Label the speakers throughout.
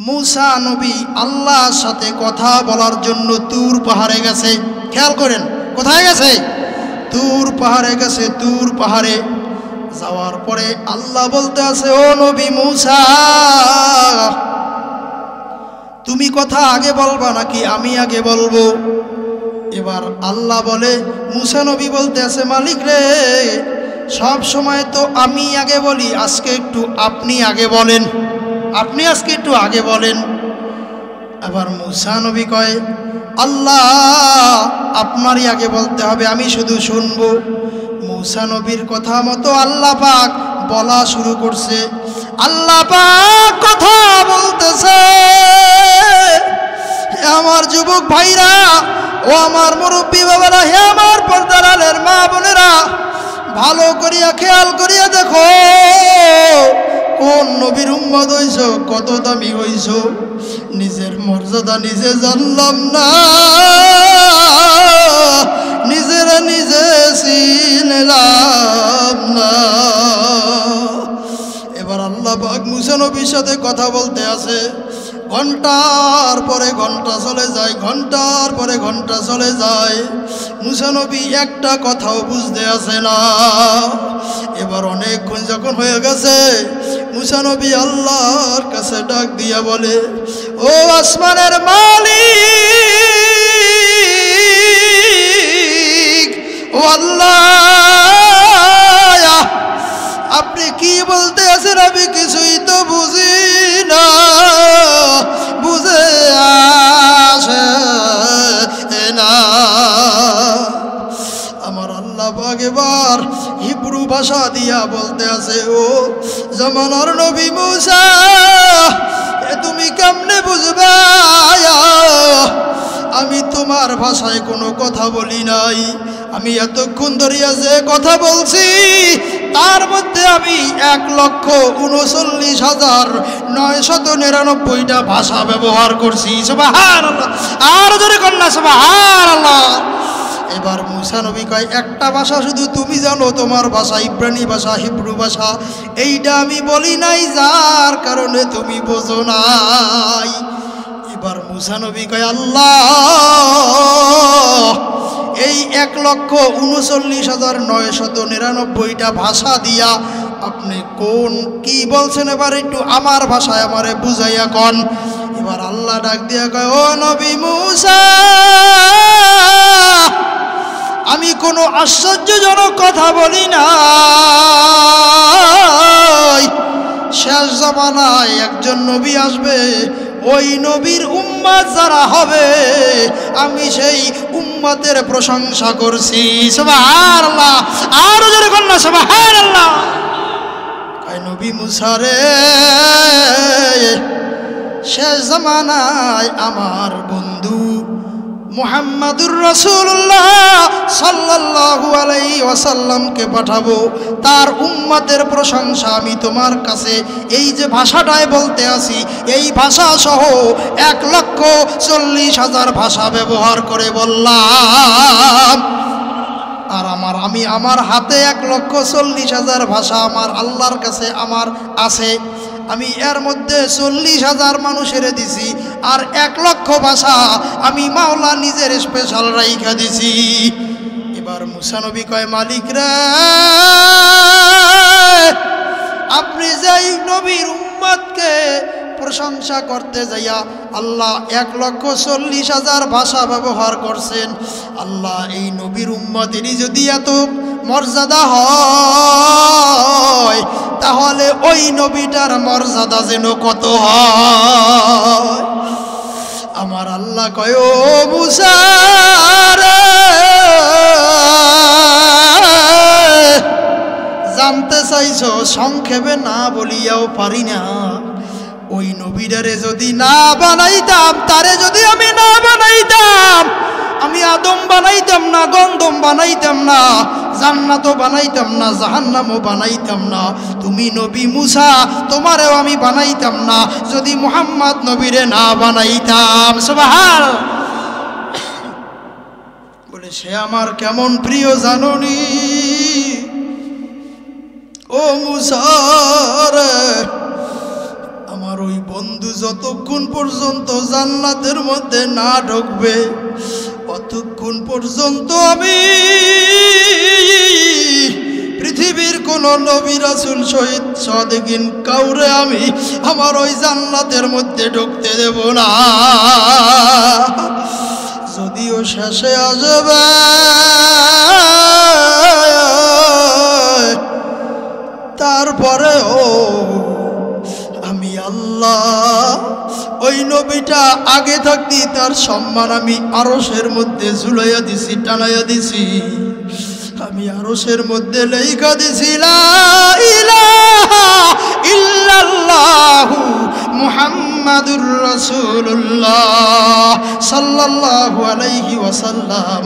Speaker 1: मूसा नबी आल्लाहर साथे कथा बलार जन्य तूर पहाड़े गेছে খেয়াল করেন কোথায় গেছে तूर पहाड़े गेছে तूर पहाड़े যাওয়ার পরে আল্লাহ বলতে আছে ও নবী मूसा তুমি কথা আগে বলবা নাকি আমি আগে বলবো এবার আল্লাহ বলে मूसा নবী বলতে আছে মালিক রে সব সময় তো আমি আগে বলি আজকে একটু আপনি আগে বলেন আপনি আজকে একটু আগে বলেন আবার मूसा নবী কয় আল্লাহ আপনারই আগে বলতে হবে আমি শুধু শুনবো मूसा নবীর কথা মতো আল্লাহ পাক বলা শুরু করছে আল্লাহ পাক কথা বলতেছে হে আমার যুবক ভাইরা ও আমার মুরব্বি বাবারা হে আমার পর্দার আলের মা বোনেরা ভালো করিয়া খেয়াল করিয়া দেখো কোন নবীর উম্মত হইছো কত দামি হইছো নিজের মর্যাদা নিজে জানলাম না নিজেরা নিজে চিনলাম না এবার আল্লাহ পাক मूसा নবীর সাথে কথা বলতে আছে ঘন্টার পরে ঘন্টা চলে যায় ঘন্টার পরে ঘন্টা চলে যায় मूसा নবী একটা কথাও বুঝতে আসে না এবার অনেকক্ষণ যখন হয়ে গেছে मूसा নবী আল্লাহর কাছে ডাক দিয়া বলে ও আসমানের মালিক ও আল্লাহ আপনি কি বলতে আছেন আমি কিছুই তো বুঝি না বুঝে আসে না আমার আল্লাহ পাক এবার হিব্রু ভাষা দিয়া বলতে আছে ও জামানার নবী मूसा তুমি কেমনে বুঝবে আমি তোমার ভাষায় কোনো কথা বলি নাই আমি এতক্ষণ ধরিয়া যে কথা বলছি তার মধ্যে আমি 1,39,999টা ভাষা ব্যবহার করছি সুবহানাল্লাহ আর জোরে কন্যা সুবহানাল্লাহ এবার मूसा নবী কয় একটা ভাষা শুধু তুমি জানো তোমার ভাষা ইব্রানি ভাষা হিব্রু ভাষা এইটা আমি বলি নাই যার কারণে তুমি বোঝো নাই এবার मूसा নবী কয় আল্লাহ এই 1,39,999টা ভাষা দিয়া আপনি কোন কি বলছেন এবার একটু আমার ভাষায় আমারে বুঝাইয়া কোন এবার আল্লাহ ডাক দিয়া কয় ও নবী मूसा আমি কোনো আশ্চর্যজনক কথা বলি না শেষ জামানায় একজন নবী আসবে ওই নবীর উম্মত যারা হবে আমি সেই উম্মতের প্রশংসা করছি সুবহানাল্লাহ আর জোরে কন্যা সুবহানাল্লাহ কয় নবী मूसा রে শেষ জামানায় আমার বন্ধু মুহাম্মাদুর রাসূলুল্লাহ সাল্লাল্লাহু আলাইহি ওয়াসাল্লামকে পাঠাবো তার উম্মতের প্রশংসা আমি তোমার কাছে এই যে ভাষাটায় বলতে আছি এই ভাষা সহ 1,40,000 ভাষা ব্যবহার করে বললাম আর আমি আমার হাতে 1,40,000 ভাষা আমার আল্লাহর কাছে আমার আছে আমি এর মধ্যে 40,000 মানুষের দিছি আর 1,00,000 ভাষা আমি মাওলা নিজের স্পেশাল রাইখা দিছি এবার मूसा নবী কয় মালিক রে আপনি যেই নবীর উম্মতকে প্রশংসা করতে যাইয়া আল্লাহ 1,40,000 ভাষা ব্যবহার করছেন আল্লাহ এই নবীর উম্মতেরই যদি এত মর্যাদা হয় তাহলে ওই নবীটার মর্যাদা যেন কত হয় আমার আল্লাহ কয় ও मूसा রে জানতে চাইছো সংক্ষেপে না বলিয়াও পারি না ওই নবীটারে যদি না বানাইতাম তারে যদি আমি না বানাইতাম আমি আদম বানাইতাম না গন্ধম বানাইতাম না জান্নাতও বানাইতাম না জাহান্নামও বানাইতাম না তুমি নবী मूसा তোমারেও আমি বানাইতাম না যদি মুহাম্মদ নবীরে না বানাইতাম সুবহানাল্লাহ বলে সে আমার কেমন প্রিয় জানোনি ও मूसा রে আমার ওই বন্ধু যতক্ষণ পর্যন্ত জান্নাতের মধ্যে না ঢুকবে অতক্ষণ পর্যন্ত আমি পৃথিবীর কোন নবী রাসূল শহীদ সাদিকিন কাউরে আমি আমার ওই জান্নাতের মধ্যে ঢুকতে দেব না। যদিও শেষে আসবে তারপরেও আমি আল্লাহ ওই নবীটা আগে থাকতে তার সম্মান আমি আরশের মধ্যে ঝুলাইয়া দিছি, টানাইয়া দিছি। আমি আরশের মধ্যে লেখা দিছি লা ইলাহা ইল্লাল্লাহু মুহাম্মাদুর রাসূলুল্লাহ সাল্লাল্লাহু আলাইহি ওয়াসাল্লাম।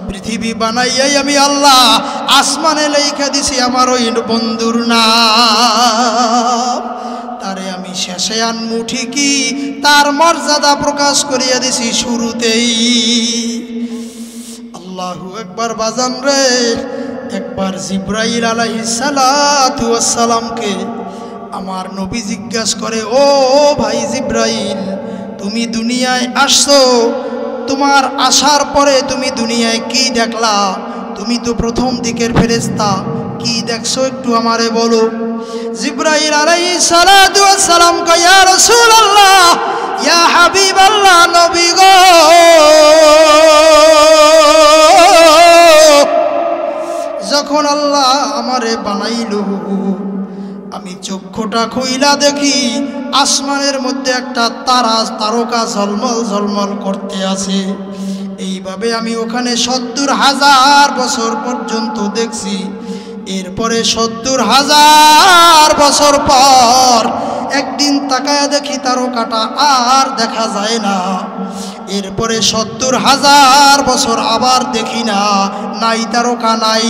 Speaker 1: পৃথিবী বানাইয়াই আমি আল্লাহ আসমানে লেখা দিছি আমার ওই বন্ধুর নাম। তারে আমি শেষে আনমু ঠিকই, তার মর্যাদা প্রকাশ করিয়া দিছি শুরুতেই। আল্লাহু আকবার বাজান রে। একবার জিব্রাইল আলাইহিস সালাতু ওয়াস সালামকে আমার নবী জিজ্ঞাসা করে, ও ভাই জিব্রাইল, তুমি দুনিয়ায় আসছো, তোমার আসার পরে তুমি দুনিয়ায় কি দেখলা? তুমি তো প্রথম দিকের ফেরেশতা, কি দেখছো একটু আমারে বলো। জিব্রাইল আলাইহিস সালাতু ওয়াস সালাম কয়, ইয়া রাসূলুল্লাহ, ইয়া হাবিবাল্লাহ, নবী গো, যখন আল্লাহ আমারে বানাইলো আমি চক্ষুটা খুইলা দেখি আসমানের মধ্যে একটা তারকা ঝলমল ঝলমল করতে আছে। এইভাবে আমি ওখানে ৭০,০০০ বছর পর্যন্ত দেখছি। এরপরে ৭০,০০০ বছর পর একদিন তাকায়া দেখি তারকাটা আর দেখা যায় না। এরপরে ৭০,০০০ বছর আবার দেখি না, নাই তারকা নাই।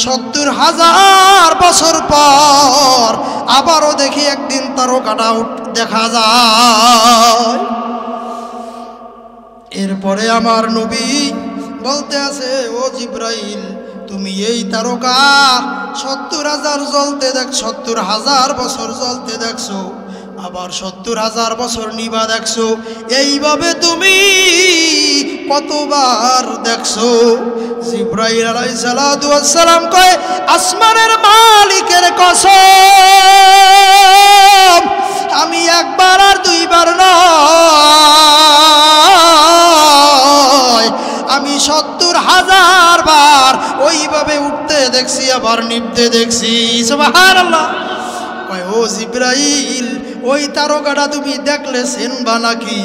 Speaker 1: ৭০,০০০ বছর পর আবারও দেখি একদিন তারকাটা দেখা যায়। এরপরে আমার নবী বলতে আছে, ও জিব্রাইল, তুমি এই তারকা ৭০,০০০ জ্বলতে ৭০,০০০ বছর জ্বলতে দেখছো, আবার ৭০,০০০ বছর নিবা দেখছো, এইভাবে তুমি কতবার দেখছো? জিব্রাইল আলাইহিস সালাতু ওয়াস সালাম কয়, আসমানের মালিকের কসম, আমি একবার আর দুইবার নয়, আমি ৭০,০০০ বার ওইভাবে উঠতে দেখছি, আবার নিভতে দেখছি। সুবহানাল্লাহ। কয়, ও জিব্রাইল, ওই তারকাটা তুমি দেখলে চিনবা নাকি?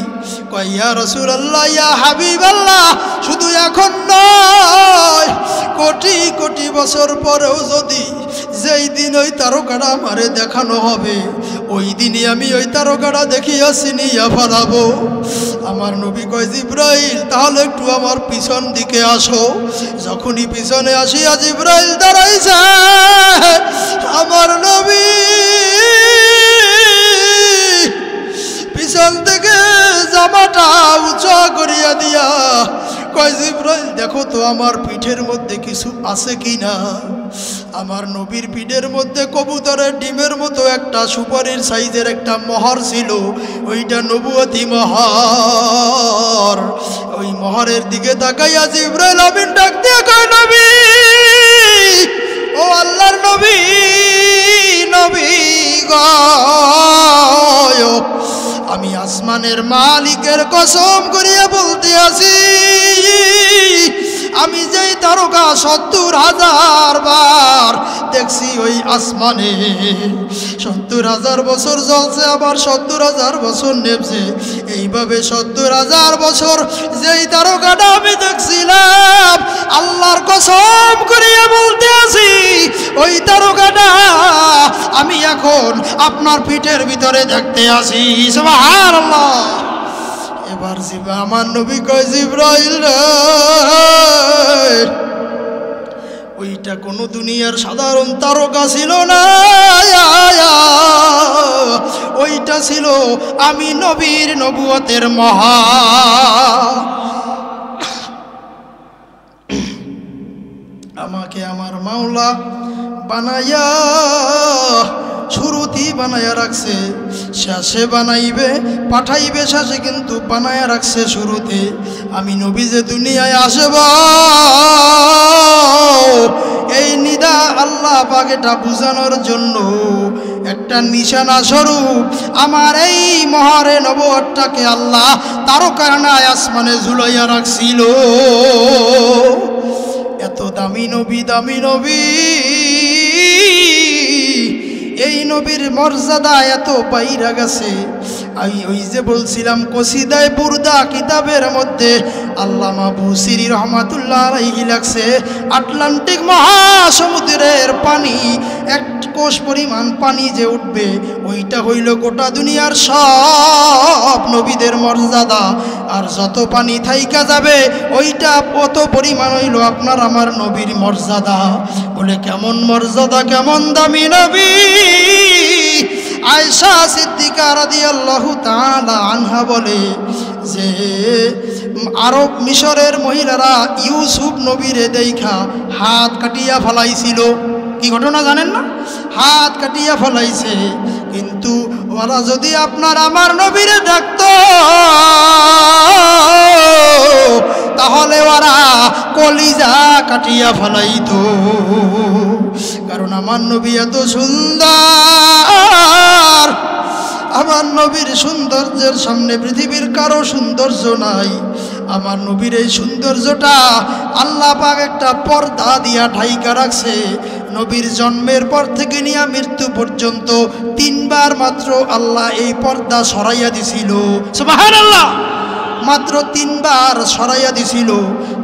Speaker 1: কয়, ইয়া রাসূলুল্লাহ, ইয়া হাবিবাল্লাহ, শুধু এখন নয়, কোটি কোটি বছর পরেও যদি যেই দিন ওই তারকাটা আমারে দেখানো হবে, ওই দিনই আমি ওই তারকাটা দেখিয়া চিনিয়া ফেলাবো। আমার নবী কয়, জিব্রাইল, তাহলে একটু আমার পিছন দিকে আসো। যখনই পিছনে আসিয়া জিব্রাইল দাঁড়াইছে, আমার নবী পিছন থেকে জামাটা উঁচা করিয়া দিয়া কয়, জিব্রাইল, দেখো তো আমার পিঠের মধ্যে কিছু আছে কিনা। আমার নবীর পিঠের মধ্যে কবুতরের ডিমের মতো একটা সুপারির সাইজের একটা মোহর ছিল, ওইটা নবুয়তি মোহর। ওই মোহরের দিকে তাকাইয়া জিব্রাইল আমিন ডাক দিয়ে কয়, নবী, ও আল্লাহর নবী, নবী গো, আমি আসমানের মালিকের কসম করিয়া বলতে আছি, আমি যেই তারকা ৭০,০০০ বার দেখছি ওই আসমানে, ৭০,০০০ বছর জ্বলছে, আবার ৭০,০০০ বছর নেমছে, এইভাবে ৭০,০০০ বছর যেই তারকাটা আমি দেখছিলাম, আল্লাহর কসম করিয়া বলতে আছি, ওই তারকাটা আমি এখন আপনার পিঠের ভিতরে দেখতে আসি। সুবহানাল্লাহ। এবার আমার নবী কয়, জিব্রাইল রে, ওইটা কোনো দুনিয়ার সাধারণ তারকা ছিল না, ওইটা ছিল আমি নবীর নবুয়তের মহা। আমাকে আমার মাওলা বানাইয়া শুরুতেই বানায়া রাখছে, শেষে বানাইবে পাঠাইবে শেষে, কিন্তু বানায়া রাখছে শুরুতে। আমি নবী যে দুনিয়ায় আসব এই নিদা আল্লাহ পাক এটা বুঝানোর জন্য একটা নিশানা স্বরূপ আমার এই মহারে নবুয়তটাকে আল্লাহ তারকায় আসমানে ঝুলাইয়া রাখছিল। এত দামি নবী, দামি নবী, এই নবীর মর্যাদা এত বাইরা গেছে। আমি ওই যে বলছিলাম কসিদায়ে বুরদা কিতাবের মধ্যে আল্লামা বুসিরি রহমাতুল্লাহ আলাইহি লাগছে, আটলান্টিক মহাসমুদ্রের পানি এক কোষ পরিমাণ পানি যে উঠবে ওইটা হইল গোটা দুনিয়ার সব নবীদের মর্যাদা, আর যত পানি থাইকা যাবে ওইটা কত পরিমাণ হইল আপনার আমার নবীর মর্যাদা। বলে কেমন মর্যাদা, কেমন দামি নবী। আয়েশা সিদ্দিকা রাদিয়াল্লাহু তাআলা আনহা বলে যে আরব মিশরের মহিলারা ইউসুফ নবীরে দেখা হাত কাটিয়া ফেলাইছিল। কি ঘটনা জানেন না? হাত কাটিয়া ফেলাইছে, কিন্তু ওরা যদি আপনার আমার নবীরে দেখতো তাহলে ওরা কলিজা কাটিয়া ফেলাইতো। কারণ আমার নবী এত সুন্দর, আমার নবীর সৌন্দর্যের সামনে পৃথিবীর কারো সৌন্দর্য নাই। আমার নবীর এই সৌন্দর্যটা আল্লাহ পাক একটা পর্দা দিয়া ঢাইকা রাখছে। নবীর জন্মের পর থেকে নিয়ে মৃত্যু পর্যন্ত 3 বার মাত্র আল্লাহ এই পর্দা সরাইয়া দিছিল। সুবহানাল্লাহ, মাত্র 3 বার সরাইয়া দিছিল।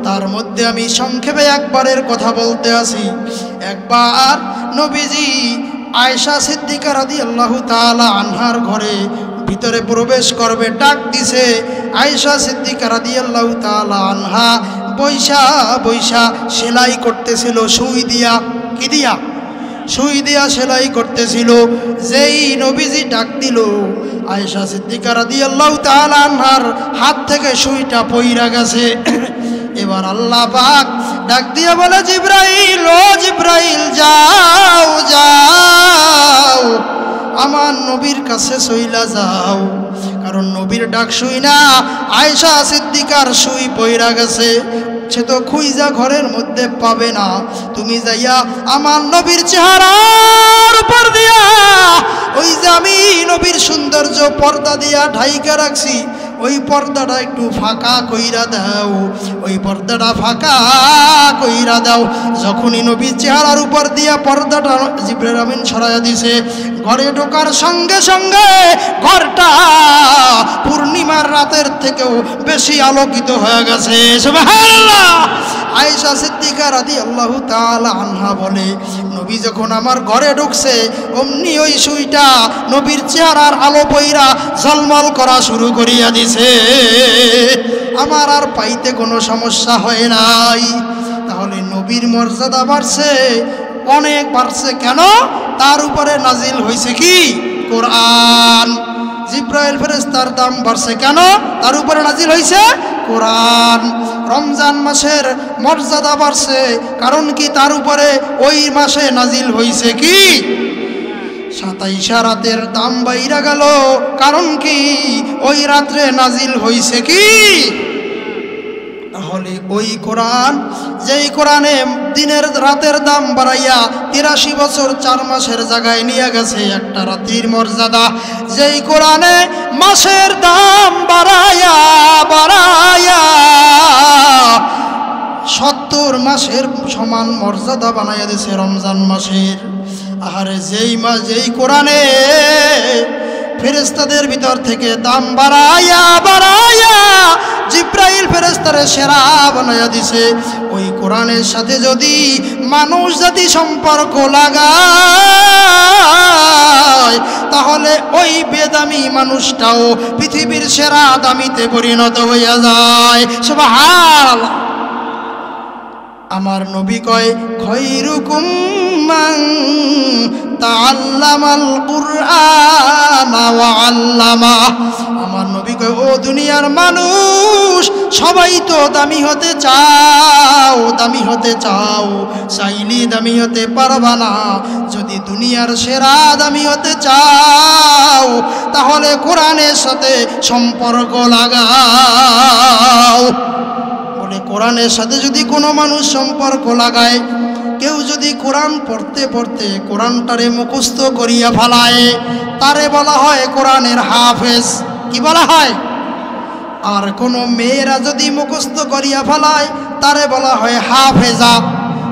Speaker 1: তার মধ্যে আমি সংক্ষেপে একবারের কথা বলতে আসি। একবার নবীজি আয়েশা সিদ্দিকা রাদিয়াল্লাহু তাআলা আনহার ঘরে ভিতরে প্রবেশ করবে, ডাক দিছে। আয়েশা সিদ্দিকা রাদিয়াল্লাহু তাআলা আনহা বৈশা বৈশা সেলাই করতেছিল সুই দিয়া। কি দিয়া? সুই দিয়া সেলাই করতেছিল। যেই নবীজি ডাক দিল, আয়েশা সিদ্দিকা রাদিয়াল্লাহু তাআলা আনহার হাত থেকে সুইটা পইরা গেছে। এবার আল্লাহ পাক ডাক দিয়ে বলে, জিবরাইল, ও জিবরাইল, যাও যাও আমার নবীর কাছে চইলা যাও। কারণ নবীর ডাক শুই না আয়েশা সিদ্দিকার সুই পইরা গেছে, সে তো খুঁজা ঘরের মধ্যে পাবে না। তুমি যাইয়া আমার নবীর চেহারার উপর দিয়া ওই যে আমি নবীর সৌন্দর্য পর্দা দিয়া ঢাইকা রাখছি ওই পর্দাটা একটু ফাঁকা কইরা দাও, ওই পর্দাটা ফাঁকা কইরা দাও। যখনই নবীর চেহারার উপর দিয়া পর্দাটা জিবরাইল আমিন সরাইয়া দিছে, ঘরে ঢোকার সঙ্গে সঙ্গে ঘরটা পূর্ণিমার রাতের থেকেও বেশি আলোকিত হয়ে গেছে। সুবহানাল্লাহ। আয়েশা সিদ্দিকা রাদিয়াল্লাহু তাআলা আনহা বলে, নবী যখন আমার ঘরে ঢুকছে অমনি ওই সুইটা নবীর চেহারার আলো পইরা ঝলমল করা শুরু করিয়া দিছে। আমার আর পাইতে কোনো সমস্যা হয় নাই। তাহলে নবীর মর্যাদা বাড়ছে, অনেক বাড়ছে। কেন? তার উপরে নাজিল হয়েছে কি? কোরআন। জিবরাইল ফেরেশতার দাম বাড়ছে কেন? তার উপরে নাজিল হয়েছে কোরআন। রমজান মাসের মর্যাদা বাড়ছে কারণ কি? তার উপরে ওই মাসে নাজিল হয়েছে কি? 27 রাতের দাম বাইরা গেল কারণ কি? ওই রাত্রে নাজিল হয়েছে কি? তাহলে ওই কোরআন, যেই কোরআনে দিনের রাতের দাম বাড়াইয়া 83 বছর 4 মাসের জায়গায় নিয়ে গেছে একটা রাতের মর্যাদা, যেই কোরআনে মাসের দাম বাড়াইয়া বাড়াইয়া 70 মাসের সমান মর্যাদা বানাইয়া দিয়েছে রমজান মাসের। আরে যেই কোরআনে ফেরেশতাদের ভিতর থেকে দাম বাড়াইয়া বাড়াইয়া জিবরাইল ফেরেশতারে সেরা বানাইয়া দিছে, ওই কোরআনের সাথে যদি মানুষ জাতি সম্পর্ক লাগায় তাহলে ওই বেদামি মানুষটাও পৃথিবীর সেরা দামিতে পরিণত হইয়া যায়। সুবহানাল্লাহ। আমার নবী কয়, খৈরুকুম মান তাআল্লামাল কুরআন ওয়া আল্লামা। আমার নবী কয়, ও দুনিয়ার মানুষ, সবাই তো দামি হতে চাও, দামি হতে চাও, চাইলে দামি হতে পারবা না। যদি দুনিয়ার সেরা দামি হতে চাও তাহলে কোরআনের সাথে সম্পর্ক লাগাও। বলে কোরআনের সাথে যদি কোনো মানুষ সম্পর্ক লাগায়, কেউ যদি কোরআন পড়তে পড়তে কোরআনটারে মুখস্থ করিয়া ফেলায়, তারে বলা হয় কোরআনের হাফেজ। কি বলা হয়? আর কোনো মেয়েরা যদি মুখস্থ করিয়া ফেলায়, তারে বলা হয় হাফেজা।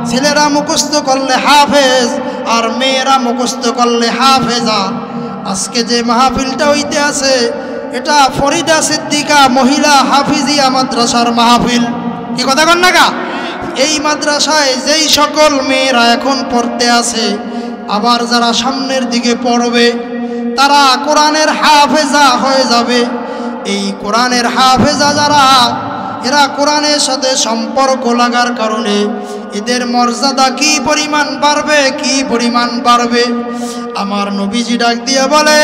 Speaker 1: ছেলেরা মুখস্থ করলে হাফেজ, আর মেয়েরা মুখস্থ করলে হাফেজা। আজকে যে মাহফিলটা হইতে আছে, এটা ফরিদা সিদ্দিকা মহিলা হাফিজিয়া মাদ্রাসার মাহফিল। কি কথা কন না গা? এই মাদ্রাসায় যেই সকল মেয়েরা এখন পড়তে আছে, আবার যারা সামনের দিকে পড়বে, তারা কোরআনের হাফেজা হয়ে যাবে। এই কোরআনের হাফেজা যারা, এরা কোরআনের সাথে সম্পর্ক লাগার কারণে এদের মর্যাদা কি পরিমাণ বাড়বে, কি পরিমাণ বাড়বে। আমার নবীজি ডাক দিয়ে বলে,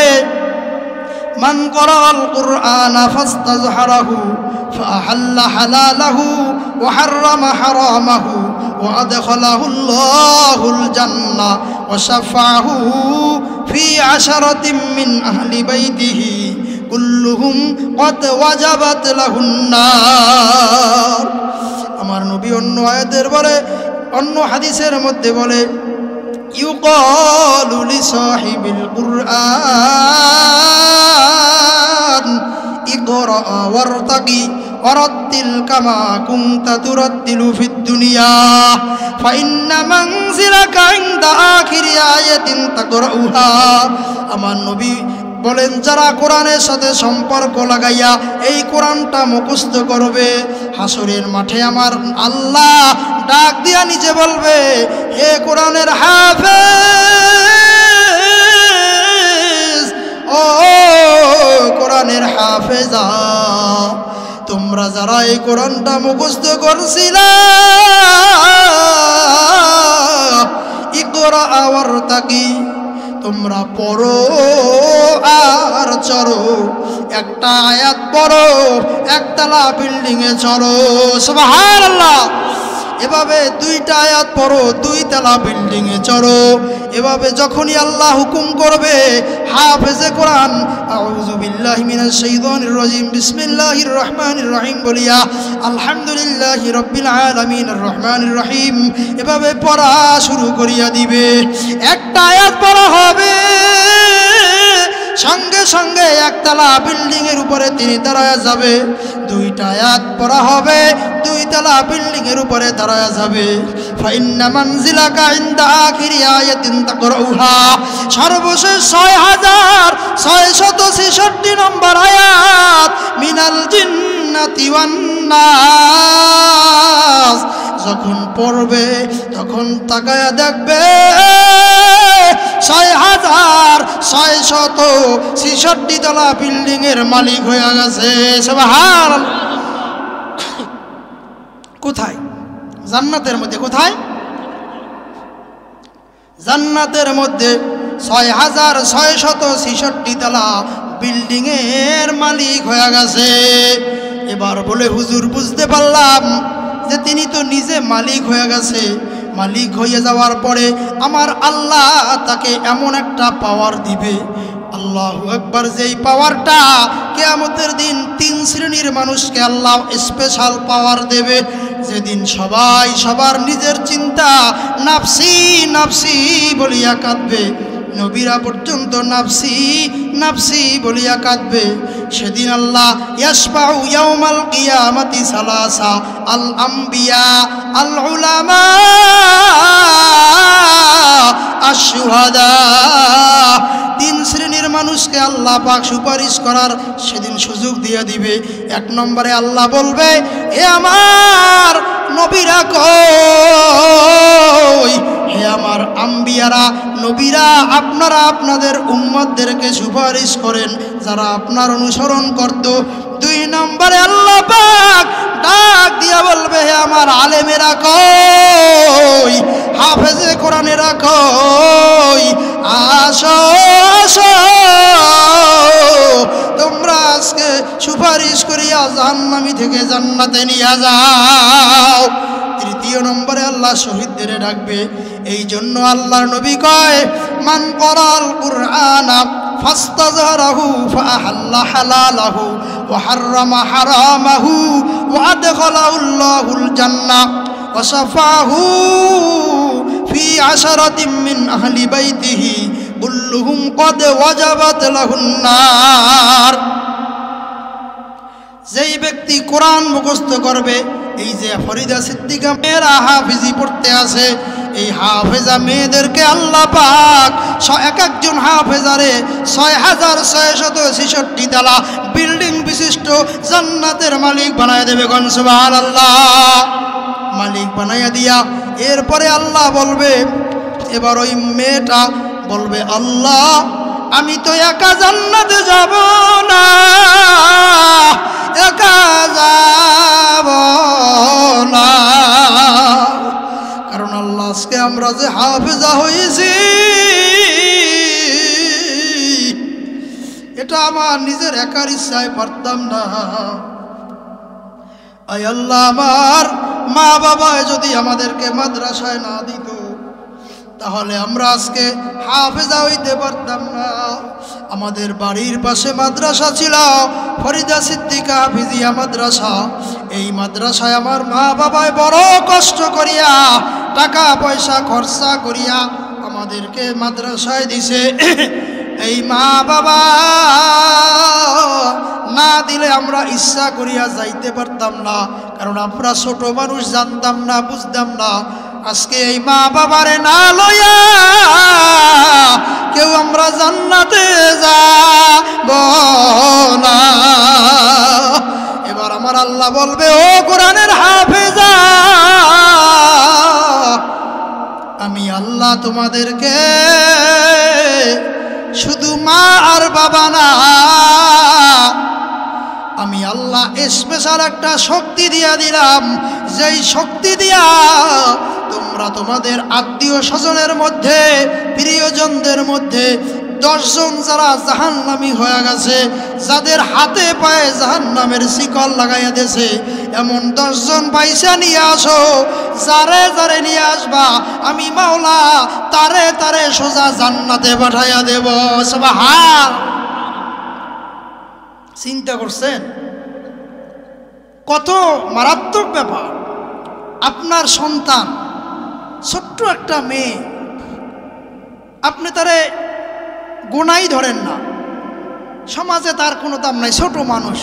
Speaker 1: মান করাল কুরআন ফাস্তাজহারাহু ফাআহাল্লা হালালাহু ওয়া হাররামা হারামাহু ওয়া আদখালাহুল্লাহুল জান্নাহ ওয়া শাফাআহু ফি আশারাতিন মিন আহলি বাইতিহি কুল্লুহুম ক্বাদ ওয়াজাবাত লাহুন নার। আমার নবী অন্য আয়াতের বলে, অন্য হাদিসের মধ্যে বলে, ইউকালু লিসাহিবিল কুরআন ইকরা ওয়ারতাকি ওয়ারাত্তিল কামা কুনতা তুরাত্তিলু ফিদ দুনিয়া ফাইন্না মানজিলাকা ইনদা আখিরি আয়াতিন তাকরাউহা। আমার নবী বলেন, যারা কোরআনের সাথে সম্পর্ক লাগাইয়া এই কোরআনটা মুখস্থ করবে, হাসরের মাঠে আমার আল্লাহ ডাক দিয়া নিজে বলবে, হে কোরআনের হাফেজ, ও কোরআনের হাফেজা, তোমরা যারা এই কোরআনটা মুখস্থ করছিলা, ইকরা ওয়ারতাকি, তোমরা পড়ো আর চড়ো, একটা আয়াত পড়ো, একতলা বিল্ডিংয়ে চড়ো। সুবহানাল্লাহ। এভাবে দুইটা আয়াত পড়ো, দুইতলা বিল্ডিংয়ে চড়ো। এভাবে যখনই আল্লাহ হুকুম করবে হাফেজে কোরআন, আউযু বিল্লাহি মিনাশ শাইতানির রাজিম, বিসমিল্লাহির রহমানির রহিম বলিয়া আলহামদুলিল্লাহি রাব্বিল আলামিন আর রহমানির রহিম এভাবে পড়া শুরু করিয়া দিবে। একটা আয়াত পড়া হবে, সঙ্গে সঙ্গে একতলা বিল্ডিং এর উপরে তিনি দাঁড়ায় যাবে। দুইটা আয়াত পড়া হবে, দুইতলা বিল্ডিং এর উপরে দাঁড়ায় যাবে। ফাইন্না মানজিলাকা ইনদা আখিরি আয়াতিন তাকরাউহা, সর্বশেষ 6666 নম্বর আয়াত মিনাল জিন্নাতি ওয়ান নাস যখন পড়বে, তখন তাকায়া দেখবে 6666 তলা বিল্ডিং এর মালিক হয়ে গেছে। সুবহানাল্লাহ। কোথায়? জান্নাতের মধ্যে। কোথায়? জান্নাতের মধ্যে 6666 তলা বিল্ডিং এর মালিক হয়ে গেছে। এবার বলে, হুজুর বুঝতে পারলাম যে তিনি তো নিজে মালিক হয়ে গেছে। মালিক হয়ে যাওয়ার পরে আমার আল্লাহ তাকে এমন একটা পাওয়ার দিবে, আল্লাহু আকবার, যেই পাওয়ারটা কিয়ামতের দিন 3 শ্রেণীর মানুষকে আল্লাহ স্পেশাল পাওয়ার দেবে। যেদিন সবাই সবার নিজের চিন্তা নাফসি নাফসি বলিয়া কাঁদবে, নবীরা পর্যন্ত নাফসি নাফসি বলিয়া কাঁদবে। সেদিন আল্লাহ ইয়াশফাউ ইয়াউমাল কিয়ামাতি সালাসা, আল আম্বিয়া, আল উলামা, আশ-শুহাদা, 3 শ্রেণীর মানুষকে আল্লাহ পাক সুপারিশ করার সেদিন সুযোগ দিয়ে দিবে। 1 নম্বরে আল্লাহ বলবে, হে আমার নবীরা কই, হে আমার আম্বিয়ারা, নবীরা, আপনারা আপনাদের উম্মতদেরকে সুপারিশ করেন যারা আপনার অনুসরণ করত। 2 নম্বরে আল্লাহ পাক ডাক দিয়া বলবে, হে আমার আলেমেরা কই, হাফেজে কোরআনেরা কই, আসো আসো, তোমরা আজকে সুপারিশ করিয়া জাহান্নামী থেকে জান্নাতে নিয়ে যাও। 3 নম্বরে আল্লাহ শহীদদের ডাকবে, এই জন্য আল্লাহর নবী কয়, মান ক্বারাল কুরআনা ফাস্তাযহারাহু ফাআহাল্লা হালালাহু ওয়া হাররামা হারামাহু ওয়া আদখালাহুল্লাহুল জান্নাহ ওয়া শাফাহু ফি আশারাতিন মিন আহলি বাইতিহি কুল্লুহুম ক্বাদ ওয়াজাবাত লাহুন নার। যেই ব্যক্তি কোরআন মুখস্থ করবে, এই যে ফরিদা সিদ্দিকা মেয়েরা হাফিজি পড়তে আছে, এই হাফেজা মেয়েদেরকে আল্লাহ পাক এক একজন হাফেজারে ৬৬৬৬ তালা বিল্ডিং বিশিষ্ট জান্নাতের মালিক বানায় দেবে। গণ সুবহানাল্লাহ। মালিক বানাইয়া দিয়া এরপরে আল্লাহ বলবে, এবার ওই মেয়েটা বলবে, আল্লাহ আমি তো একা জান্নাতে যাব না, একা যাব না, কারণ আল্লাহ আজকে আমরা যে হাফেজা হয়েছি এটা আমার নিজের একার ইচ্ছায় পারতাম না। আয় আল্লাহ, আমার মা বাবা যদি আমাদেরকে মাদ্রাসায় না দিত তাহলে আমরা আজকে হাফেজা হইতে পারতাম না। আমাদের বাড়ির পাশে মাদ্রাসা ছিল, ফরিদা সিদ্দিকা হাফিজিয়া মাদ্রাসা। এই মাদ্রাসায় আমার মা বাবায় বড় কষ্ট করিয়া টাকা পয়সা খরচা করিয়া আমাদেরকে মাদ্রাসায় দিছে। এই মা বাবা না দিলে আমরা ইচ্ছা করিয়া যাইতে পারতাম না, কারণ আমরা ছোট মানুষ, জানতাম না, বুঝতাম না। আজকে এই মা বাবারে না লইয়া কেউ আমরা জান্নাতে যাব না। এবার আমার আল্লাহ বলবে, ও কোরআনের হাফেজা, আমি আল্লাহ তোমাদেরকে শুধু মা আর বাবা না, আমি আল্লাহ স্পেশাল একটা শক্তি দিয়া দিলাম, যেই শক্তি দিয়া তোমরা তোমাদের আত্মীয় স্বজনের মধ্যে, প্রিয়জনদের মধ্যে 10 জন যারা জাহান্নামী হয়ে গেছে, যাদের হাতে পায়ে জাহান্নামের শিকল লাগাইয়া দিয়েছে, এমন 10 জন পয়সা নিয়ে আসো। যারে যারে নিয়ে আসবা আমি মাওলা তারে তারে সোজা জান্নাতে পাঠাইয়া দেব। সুবহান। চিন্তা করছেন কত মারাত্মক ব্যাপার? আপনার সন্তান ছোট্ট একটা মেয়ে, আপনি তারে গোনাই ধরেন না, সমাজে তার কোনো দাম নাই, ছোট মানুষ,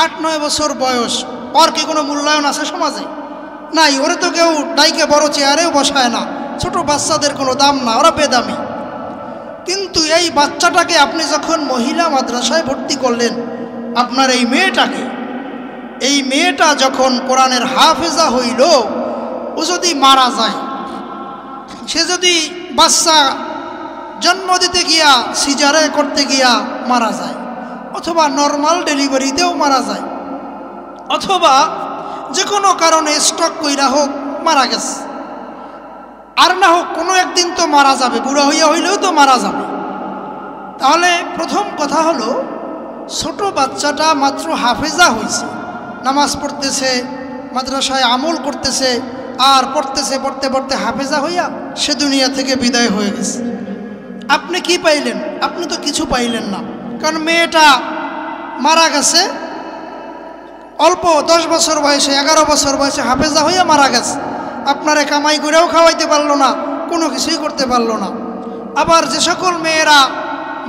Speaker 1: 8-9 বছর বয়স, ওর কি কোনো মূল্যায়ন আছে সমাজে? নাই। ওরে তো কেউ ডাইকে বড় চেয়ারেও বসায় না। ছোট বাচ্চাদের কোনো দাম না, ওরা বেদামি। কিন্তু এই বাচ্চাটাকে আপনি যখন মহিলা মাদ্রাসায় ভর্তি করলেন, আপনার এই মেয়েটাকে, এই মেয়েটা যখন কোরআনের হাফেজা হইল, ও যদি মারা যায়, সে যদি বাচ্চা জন্ম দিতে গিয়া সিজারে করতে গিয়া মারা যায়, অথবা নর্মাল ডেলিভারিতেও মারা যায়, অথবা যে কোনো কারণে স্ট্রোক কইরা হোক মারা গেছে, আর না হোক কোনো একদিন তো মারা যাবে, বুড়া হইয়া হইলেও তো মারা যাবে। তাহলে প্রথম কথা হলো, ছোট বাচ্চাটা মাত্র হাফেজা হয়েছে, নামাজ পড়তেছে, মাদ্রাসায় আমল করতেছে, আর পড়তেছে, পড়তে পড়তে হাফেজা হইয়া সে দুনিয়া থেকে বিদায় হয়ে গেছে। আপনি কি পাইলেন? আপনি তো কিছু পাইলেন না, কারণ মেয়েটা মারা গেছে অল্প 10 বছর বয়সে, 11 বছর বয়সে হাফেজা হইয়া মারা গেছে। আপনারে কামাই করেও খাওয়াইতে পারলো না, কোনো কিছুই করতে পারলো না। আবার যে সকল মেয়েরা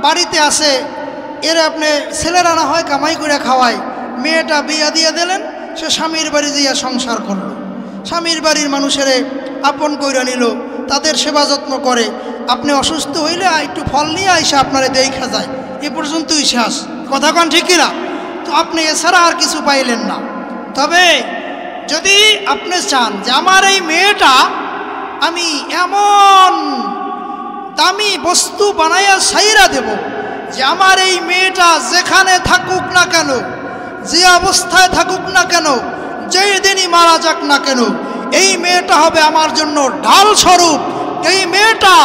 Speaker 1: বাড়িতে আছে, এর আপনি ছেলেরা না হয় কামাই করে খাওয়ায়, মেয়েটা বিয়া দিয়ে দিলেন, সে স্বামীর বাড়ি দিয়া সংসার করলো, স্বামীর বাড়ির মানুষেরে আপন কইরা নিল, তাদের সেবা যত্ন করে। আপনি অসুস্থ হইলে একটু ফল নিয়ে আইসা আপনারে দেখা যায়, এ পর্যন্তই শেষ। কথা কন ঠিক কিনা? তো আপনি এছাড়া আর কিছু পাইলেন না। তবে যদি আপনি চান যে আমার এই মেয়েটা আমি এমন দামি বস্তু বানাইয়া ছাইরা দেব যে আমার এই মেয়েটা যেখানে থাকুক না কেন, যে অবস্থায় থাকুক না কেন, যেই দিনই মারা যাক না কেন, এই মেয়েটা হবে আমার জন্য ঢাল স্বরূপ। এই মেয়েটা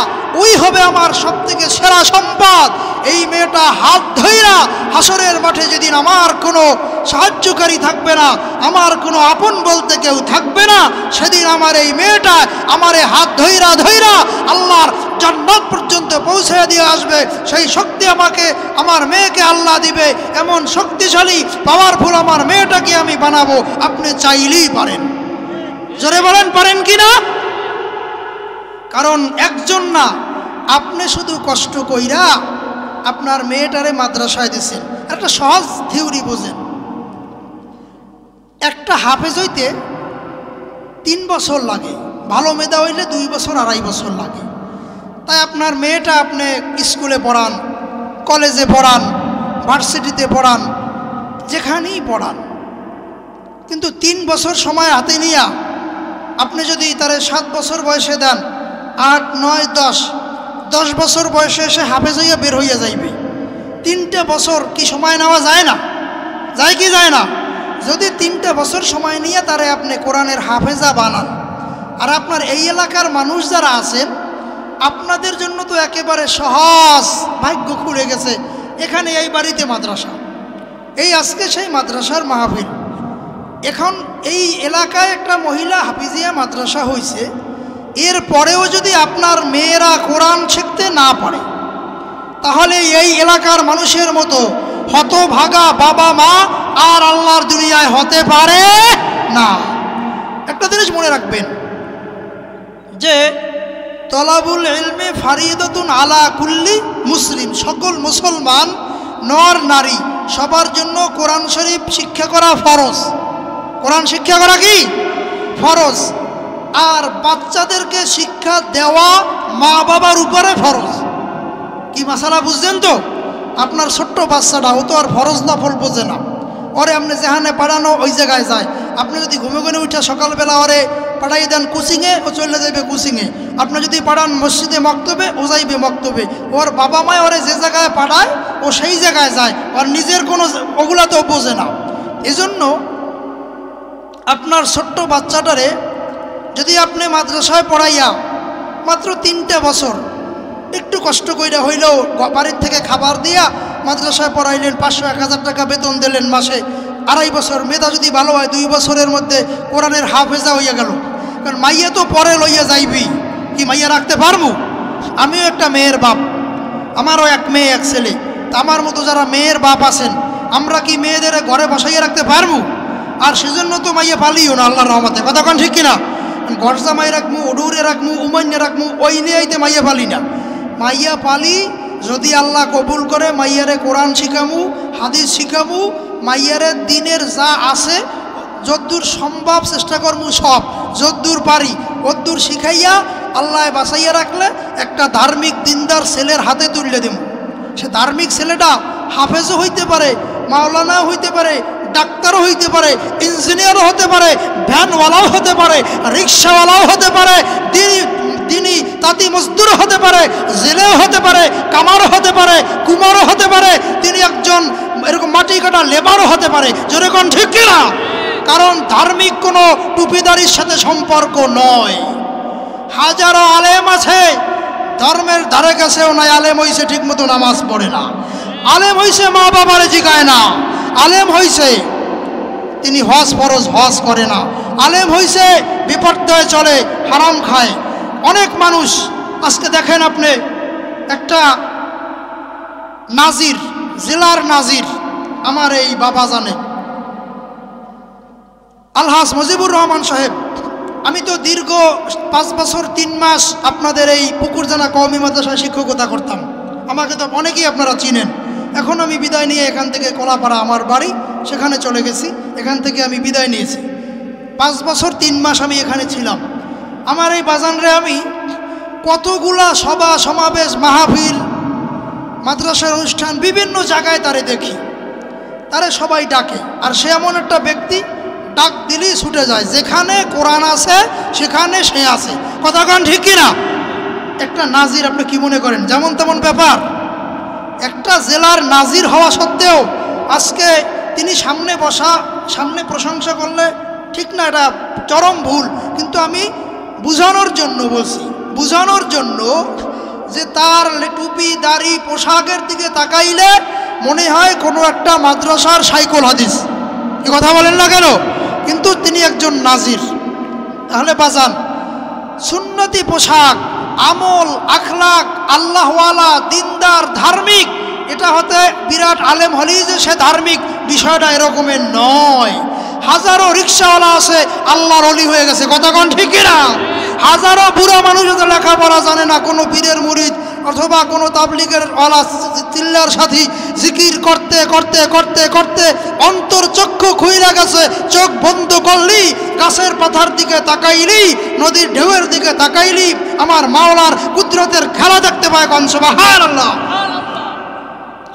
Speaker 1: ওই হবে আমার সবথেকে সেরা সম্পদ। এই মেয়েটা হাত ধইরা হাসরের মাঠে যেদিন আমার কোনো সাহায্যকারী থাকবে না, আমার কোনো আপন বলতে কেউ থাকবে না, সেদিন আমার এই মেয়েটা আমারে হাত ধইরা ধইরা আল্লাহর জান্নাত পর্যন্ত পৌঁছে দিয়ে আসবে। সেই শক্তি আমাকে, আমার মেয়েকে আল্লাহ দিবে। এমন শক্তিশালী পাওয়ারফুল আমার মেয়েটাকে আমি বানাবো। আপনি চাইলেই পারেন। জোরে বলেন, পারেন কি না? কারণ একজন না, আপনি শুধু কষ্ট কইরা আপনার মেয়েটারে মাদ্রাসায় দিচ্ছেন। একটা সহজ থিওরি বোঝেন, একটা হাফেজ হইতে 3 বছর লাগে, ভালো মেধা হইলে 2 বছর 2.5 বছর লাগে। তাই আপনার মেয়েটা আপনি স্কুলে পড়ান, কলেজে পড়ান, ভার্সিটিতে পড়ান, যেখানেই পড়ান, কিন্তু 3 বছর সময় হাতে নিয়া আপনি যদি তারে 7 বছর বয়সে দেন, 8, 9, 10 বছর বয়সে এসে হাফেজ হইয়া বের হইয়া যাইবে। 3টা বছর কি সময় নেওয়া যায় না? যায় কি যায় না? যদি 3টা বছর সময় নিয়ে তারে আপনি কোরআনের হাফেজা বানান, আর আপনার এই এলাকার মানুষ যারা আছেন আপনাদের জন্য তো একেবারে সহজ, ভাগ্য খুলে গেছে। এখানে এই বাড়িতে মাদ্রাসা, এই আজকে সেই মাদ্রাসার মাহফিল। এখন এই এলাকায় একটা মহিলা হাফিজিয়া মাদ্রাসা হয়েছে, এর পরেও যদি আপনার মেয়েরা কোরআন শিখতে না পারে, তাহলে এই এলাকার মানুষের মতো হতভাগা বাবা মা আর আল্লাহর দুনিয়ায় হতে পারে না। একটা জিনিস মনে রাখবেন যে তলাবুল ইলমে ফারিদাতুন আলা কুল্লি মুসলিম, সকল মুসলমান নর নারী সবার জন্য কোরআন শরীফ শিক্ষা করা ফরজ। কোরআন শিক্ষা করা কি ফরজ, আর বাচ্চাদেরকে শিক্ষা দেওয়া মা বাবার উপরে ফরজ। কি মাসালা বুঝছেন তো? আপনার ছোট্ট বাচ্চাটা, ও তো আর ফরজ না ফল বোঝে না, ওরে আপনি যেখানে পাঠানো ওই জায়গায় যায়। আপনি যদি ঘুমে ঘুমে উঠে সকালবেলা ওরে পাঠাই দেন কোচিংয়ে, ও চলে যাবে কোচিংয়ে। আপনি যদি পাঠান মসজিদে মক্তবে, ও যাইবে মক্তবে। ওর বাবা মায় ওরে যে জায়গায় পাঠায় ও সেই জায়গায় যায়, ওর নিজের কোনো ওগুলা তো বোঝে না। এজন্য আপনার ছোট্ট বাচ্চাটারে যদি আপনি মাদ্রাসায় পড়াইয়া মাত্র 3টা বছর একটু কষ্ট কইরা হইলেও বাড়ির থেকে খাবার দিয়া মাদ্রাসায় পড়াইলেন, 500-1000 টাকা বেতন দিলেন মাসে, 2.5 বছর মেধা যদি ভালো হয় 2 বছরের মধ্যে কোরআনের হাফেজা হইয়া গেল। কারণ মাইয়া তো পরে লইয়া যাইবি, কি মাইয়া রাখতে পারবো? আমিও একটা মেয়ের বাপ, আমারও এক মেয়ে এক ছেলে। তা আমার মতো যারা মেয়ের বাপ আছেন, আমরা কি মেয়েদের ঘরে বসাইয়া রাখতে পারবো? আর সেজন্য তো মাইয়া পালিও না আল্লাহর রহমতে, কথা কোন ঠিক কিনা? ঘর জামাই রাখবো, উডুরে রাখবো, উমান্যে রাখবো, ওই নিয়েইতে মাইয়া পালি না। মাইয়া পালি যদি আল্লাহ কবুল করে, মাইয়ারে কোরআন শিখামু, হাদিস শিখামু, মাইয়ারে দিনের যা আছে যদ্দূর সম্ভব চেষ্টা করবো, সব যদ্দূর পারি অদ্দূর শিখাইয়া আল্লাহ বাঁচাইয়া রাখলে একটা ধার্মিক দিনদার ছেলের হাতে তুলে দেব। সে ধার্মিক ছেলেটা হাফেজও হইতে পারে, মাওলানাও হইতে পারে, ডাক্তারও হইতে পারে, ইঞ্জিনিয়ারও হতে পারে, ভ্যানওয়ালাও হতে পারে, রিক্সাওয়ালাও হতে পারে, তিনি তাঁতি মজদুরও হতে পারে, জেলেও হতে পারে, কামারও হতে পারে, কুমারও হতে পারে, তিনি একজন এরকম মাটি কাটা লেবারও হতে পারে। যেরকম ঠিক কিনা? কারণ ধার্মিক কোনো টুপিদারির সাথে সম্পর্ক নয়। হাজারো আলেম আছে, ধর্মের ধারে কাছেও নাই, আলেম হইছে ঠিক মতো নামাজ পড়ে না, আলেম হইছে মা বাবারে জিগায় না, আলেম হইছে তিনি হজ ফরজ হজ করে না, আলেম হইছে বিপর্যয়ে চলে, হারাম খায়। অনেক মানুষ আজকে দেখেন আপনি, একটা নাজির, জেলার নাজির, আমার এই বাবা জানে, আলহাজ মুজিবুর রহমান সাহেব। আমি তো দীর্ঘ 5 বছর 3 মাস আপনাদের এই পুকুরজানা কওমি মাদ্রাসায় শিক্ষকতা করতাম, আমাকে তো অনেকেই আপনারা চিনেন। এখন আমি বিদায় নিয়ে এখান থেকে কলাপাড়া আমার বাড়ি, সেখানে চলে গেছি, এখান থেকে আমি বিদায় নিয়েছি। 5 বছর 3 মাস আমি এখানে ছিলাম। আমার এই বাজানরে আমি কতগুলা সভা সমাবেশ, মাহফিল, মাদ্রাসার অনুষ্ঠান, বিভিন্ন জায়গায় তারে দেখি, তারে সবাই ডাকে। আর সে এমন একটা ব্যক্তি, ডাক দিলেই ছুটে যায়, যেখানে কোরআন আছে সেখানে সে আছে, কথা কোন ঠিক কিনা? একটা নাজির আপনি কি মনে করেন যেমন তেমন ব্যাপার? একটা জেলার নাজির হওয়া সত্ত্বেও আজকে তিনি সামনে বসা, সামনে প্রশংসা করলে ঠিক না, এটা চরম ভুল। কিন্তু আমি বুঝানোর জন্য বলছি, বুঝানোর জন্য যে তার টুপি দাড়ি পোশাকের দিকে তাকাইলে মনে হয় কোনো একটা মাদ্রাসার সাইকুল হাদিস। এ কথা বলেন না কেন? কিন্তু তিনি একজন নাজির। তাহলে বাজান, সুন্নতি পোশাক, আমল, আখলাক, আল্লাহওয়ালা, দিনদার, ধার্মিক, এটা হতে বিরাট আলেম হলেই যে সে ধার্মিক, বিষয়টা এরকমের নয়। হাজারো রিক্সাওয়ালা আছে আল্লাহর ওলি হয়ে গেছে, কথা কোন ঠিক কিনা? হাজারো বুড়া মানুষ লেখাপড়া জানে না, কোনো পীরের মুরিদ অথবা কোনো তাবলিগের ওয়ালা চিল্লার সাথী জিকির করতে করতে করতে করতে অন্তর চক্ষু খুইলা গেছে। চোখ বন্ধ করলি, গাছের পাতার দিকে তাকাইলি, নদীর ঢেউয়ের দিকে তাকাইলি, আমার মাওলার কুদরতের খেলা দেখতে পায়। কোন সুবহানাল্লাহ।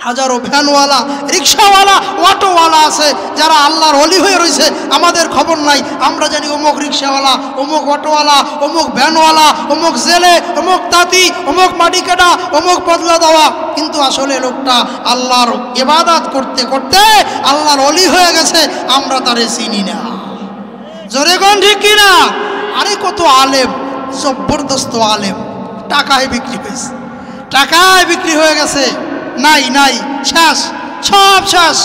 Speaker 1: হাজারো ভ্যানওয়ালা, রিক্সাওয়ালা, অটোওয়ালা আছে যারা আল্লাহর ওলি হয়ে রয়েছে, আমাদের খবর নাই। আমরা জানি অমুক রিক্সাওয়ালা, অমুক অটোওয়ালা, অমুক ভ্যানওয়ালা, অমুক জেলে, অমুক তাঁতি, অমুক মাটি কাটা, অমুক বদলা দেওয়া, কিন্তু আসলে লোকটা আল্লাহর ইবাদত করতে করতে আল্লাহর ওলি হয়ে গেছে, আমরা তারে চিনি না। জোরে কোন ঠিক কিনা? আরে কত আলেম, জবরদস্ত আলেম, টাকায় বিক্রি হয়েছে, টাকায় বিক্রি হয়ে গেছে। নাই নাই, শেষ, সব শেষ,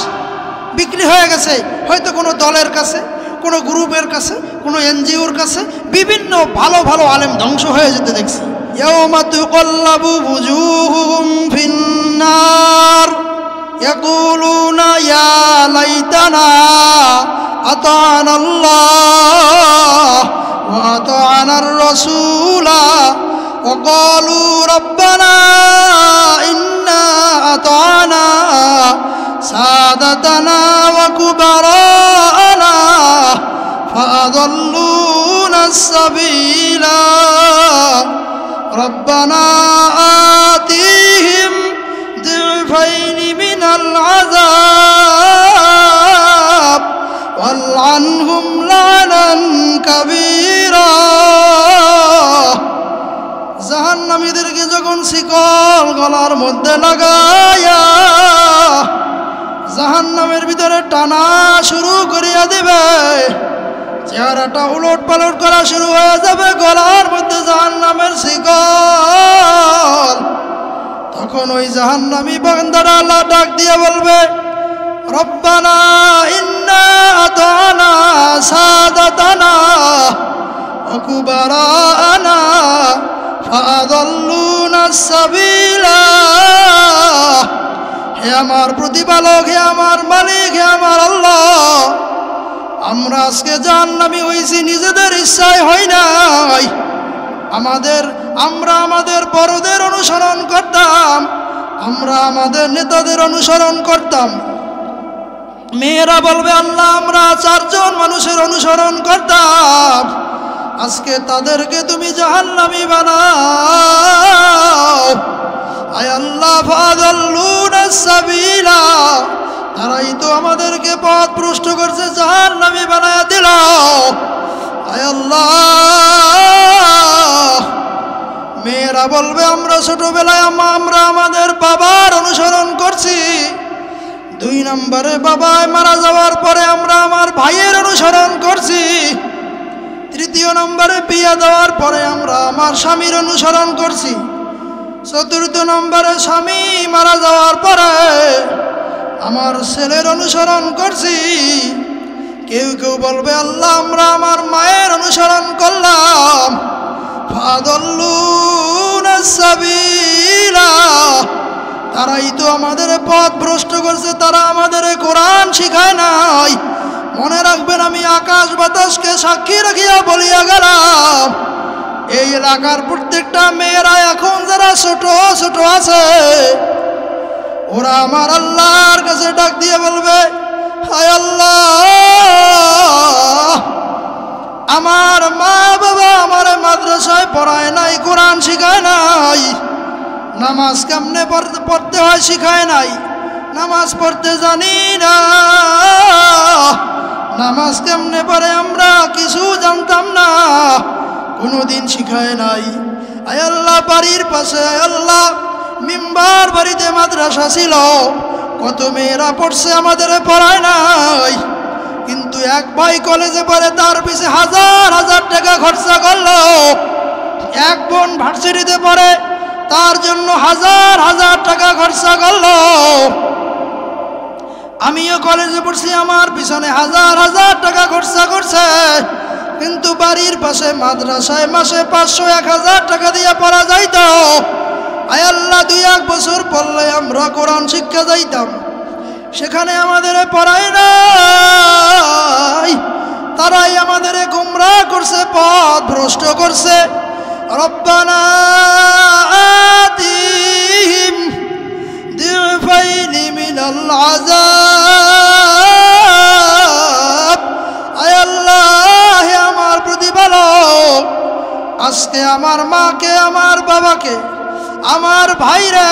Speaker 1: বিক্রি হয়ে গেছে। হয়তো কোনো দলের কাছে, কোনো গ্রুপের কাছে, কোনো এনজিওর কাছে, বিভিন্ন ভালো ভালো আলেম ধ্বংস হয়ে যেতে দেখছি। ইয়াউমা তুকাল্লাবু বুজুহুহুম ফিন্নার ইয়াকুলুনা ইয়া লাইতানা আতানাল্লাহ ওয়া আতানার রাসূলা ওয়া ক্বালু রাব্বানা ইন্না আতানা সাদাতানা ওয়া কুবারানা ফাআদাল্লুনা আস-সাবিলা রব্বানা আতিহিম দিফাইনি মিনাল আযাব ওয়ালআনহুম লানান কাবীরা। জাহান্নামীদেরকে যখন শিকল গলার মধ্যে লাগায়া জাহান্নামের ভিতরে টানা শুরু করিয়া দিবে, চেহারাটা উলট পালট করা শুরু হয়ে যাবে, গলার মধ্যে জাহান্নামের শিকল। তখন ওই জাহান্নামী বান্দারা আল্লাহ ডাক দিয়ে বলবে, রব্বানা ইন্না আতানা সাদাতানা ওয়া কুবারানা ফাআদাল্লুনা আস-সাবিলা। হে আমার প্রতিপালক, হে আমার মালিক, হে আমার আল্লাহ, আমরা আজকে জাহান্নামী হইছি নিজেদের ইচ্ছায় হয় নাই। আমরা আমাদের বড়দের অনুসরণ করতাম, আমরা আমাদের নেতাদের অনুসরণ করতাম। মেয়েরা বলবে, আল্লাহ আমরা 4 জন মানুষের অনুসরণ করতাম, আজকে তাদেরকে তুমি জাহান্নামী বানাও। আয় আল্লাহ ফাদাল্লুনা সাবিলা, তারাই তো আমাদেরকে পথ ভ্রষ্ট করছে, জাহান্নামী বানায়া দিলাও। আয় আল্লাহ। মেয়েরা বলবে, আমরা ছোটবেলায় আমরা আমাদের বাবার অনুসরণ করছি, 2 নম্বরে বাবায় মারা যাওয়ার পরে আমরা আমার ভাইয়ের অনুসরণ করছি, 3য় নম্বরে বিয়ে দেওয়ার পরে আমরা আমার স্বামীর অনুসরণ করছি, 4র্থ নম্বরে স্বামী মারা যাওয়ার পরে আমার ছেলের অনুসরণ করছি। কেউ কেউ বলবে, আল্লাহ আমরা আমার মায়ের অনুসরণ করলাম। ফাদাল্লুনা সাবিলা, তারাই তো আমাদের পথ ভ্রষ্ট করছে, তারা আমাদের কোরআন শিখায় নাই। মনে রাখবেন, আমি আকাশ বাতাসকে সাক্ষী রাখিয়া বলিয়া গেলাম, এই এলাকার প্রত্যেকটা মেয়েরা এখন যারা ছোট ছোট আছে, ওরা আমার আল্লাহর কাছে ডাক দিয়ে বলবে, হায় আল্লাহ, আমার মা বাবা আমার মাদ্রাসায় পড়ায় নাই, কোরআন শিখায় নাই, নামাজ কেমনে পড়তে হয় শিখায় নাই, নামাজ পড়তে জানি না, নামাজ কেমনে পড়ে আমরা কিছু জানতাম না, কোনোদিন শিখায় নাই। আয় আল্লাহ, বাড়ির পাশে আয় আল্লাহ মিম্বার বাড়িতে মাদ্রাসা ছিল, কত মেয়েরা পড়ছে, আমাদের পড়ায় নাই, কিন্তু এক ভাই কলেজে পড়ে, তার পিছে হাজার হাজার টাকা খরচা করলো। এক বোন ভার্সিটিতে পড়ে, তার জন্য হাজার হাজার টাকা খরচা করলো। আমিও কলেজে পড়ছি, আমার পিছনে হাজার হাজার টাকা খরচা করছে, কিন্তু বাড়ির পাশে মাদ্রাসায় মাসে 500-1000 টাকা দিয়ে পড়া যাইতো। আয় আল্লাহ, 2-1 বছর পড়লে আমরা কোরআন শিক্ষা যাইতাম, সেখানে আমাদের পড়ায় নাই। তারাই আমাদের গুমরাহ করছে, পথ ভ্রষ্ট করছে। রব্বানা আতিহিম দিফাইনি মিনাল আযাব। আয় আল্লাহ, আমার প্রতিপালক, আজকে আমার মাকে, আমার বাবাকে, আমার ভাইরে,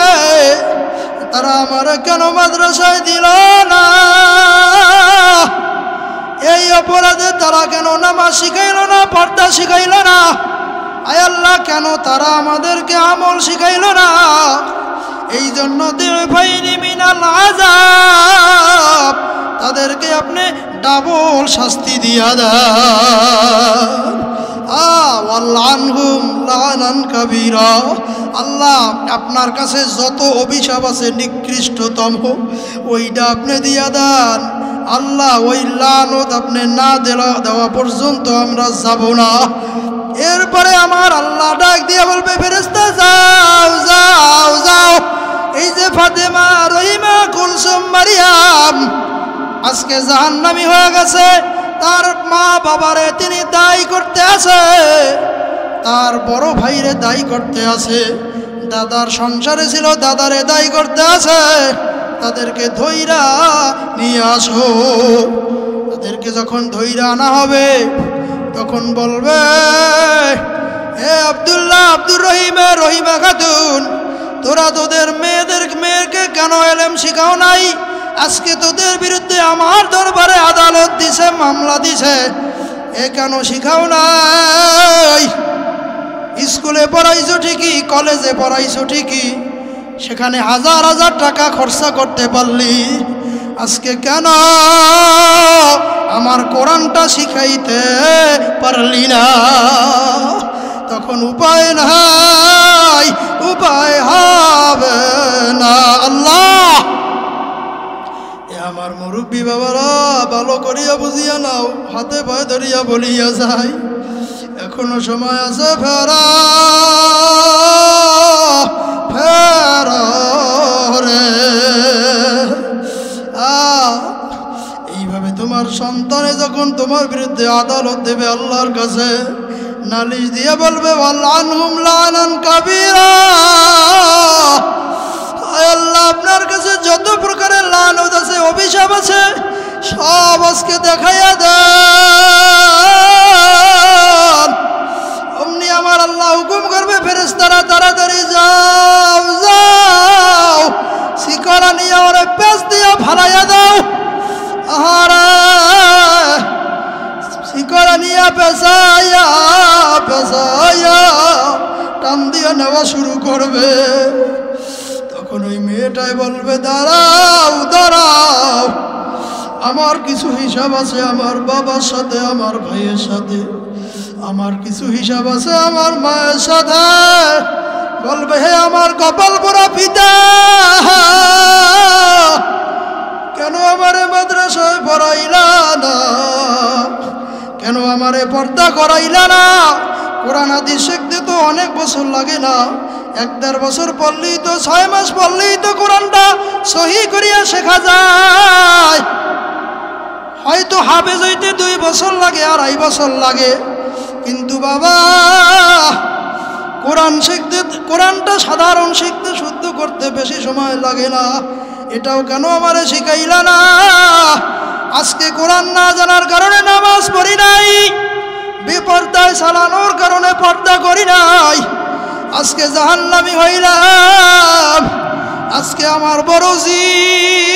Speaker 1: তারা আমার কেন মাদ্রাসায় দিল না? এই অপরাধে তারা কেন নামাজ শিখাইল না, পর্দা শিখাইল না? আয় আল্লাহ, কেন তারা আমাদেরকে আমল শিখাইল না? এই জন্য দিফাইনি মিনাল আযাব, তাদেরকে আপনি ডাবল শাস্তি দিয়া দেন। ওয়ালআনহুম লানান কাবীরা। আল্লাহ, আপনার কাছে যত অভিশাপ আছে নিকৃষ্টতম, ওইটা আপনি দিয়া দেন। আল্লাহ, ওই লানত আপনি না দেওয়া পর্যন্ত আমরা যাব না। এরপরে আমার আল্লাহ ডাক দিয়ে বলবে, ফেরেশতা যাও যাও যাও, এই যে ফাতেমা, রহিমা, কুলসুম, মারিয়াম আজকে জাহান্নামী হয়ে গেছে। তার মা বাবারে তিনি দায়ী করতে আছে, তার বড় ভাইরে দায়ী করতে আছে, দাদার সংসারে ছিল দাদারে দায়ী করতে আছে। তাদেরকে ধইরা নিয়ে আসো। তাদেরকে যখন ধইরা আনা হবে, তখন বলবে, হে আব্দুল্লাহ, আব্দুর রহিমে, রহিমা খাতুন, তোরা তোদের মেয়েকে কেন এলেম শিখাও নাই? আজকে তোদের বিরুদ্ধে আমার দরবারে আদালত দিছে, মামলা দিছে, এ কেন শিখাও নাই? স্কুলে পড়াইছো ঠিকই, কলেজে পড়াইছো ঠিকই, সেখানে হাজার হাজার টাকা খরচা করতে পারলি, আজকে কেন আমার কোরআনটা শিখাইতে পারলি না? তখন উপায় নাই, উপায় হবে না। আল্লাহ, আমার মুরব্বী বাবারা ভালো করিয়া বুঝিয়া নাও, হাতে পায়ে ধরিয়া বলিয়া যায়, এখনো সময় আছে, ফেরা ফেরা রে। এইভাবে তোমার সন্তানে যখন তোমার বিরুদ্ধে আদালত দেবে, আল্লাহর কাছে নালিশ দিয়ে বলবে, ওয়ালআনহুম লানান কাবীরা। আল্লাহ, আপনার কাছে যত প্রকারের লানত আছে, অভিশাপ আছে, সব আজকে দেখাইয়া দেন। অমনি আমার আল্লাহ হুকুম করবে, ফেরেশতারা তাড়াতাড়ি যাও যাও, শিকড়া নিয়ে ওরে পেঁচ দিয়ে ফালাইয়া দাও। আহারে, শিকড়া নিয়ে পেঁচাইয়া পেঁচাইয়া টান দিয়ে নেওয়া শুরু করবে। তখন ওই মেয়েটাই বলবে, দাঁড়াও দাঁড়াও, আমার কিছু হিসাব আছে আমার বাবার সাথে, আমার ভাইয়ের সাথে, আমার কিছু হিসাব আছে আমার মায়ের সাথে। বলবে, হে আমার কপাল পোড়া পিতা, কেন আমারে মাদ্রাসায় পড়াইলা না? কেন আমারে পর্দা করাইলা না? কোরআন হাদিস শিখতে তো অনেক বছর লাগে না, 1-1.5 বছর পড়লেই তো, 6 মাস পড়লেই তো কোরআনটা সহি করিয়া শেখা যায়। হয়তো হাফেজ হইতে 2 বছর লাগে, 2.5 বছর লাগে, কিন্তু বাবা কোরআন শিখতে, কোরআনটা সাধারণ শিখতে, শুদ্ধ করতে বেশি সময় লাগে না। এটাও কেন আমারে শিখাইলা না? আজকে কোরআন না জানার কারণে নামাজ পড়ি নাই, বেপর্দায় চালানোর কারণে পর্দা করি নাই, আজকে জাহান্নামী হইলাম। আজকে আমার বড় জিদ,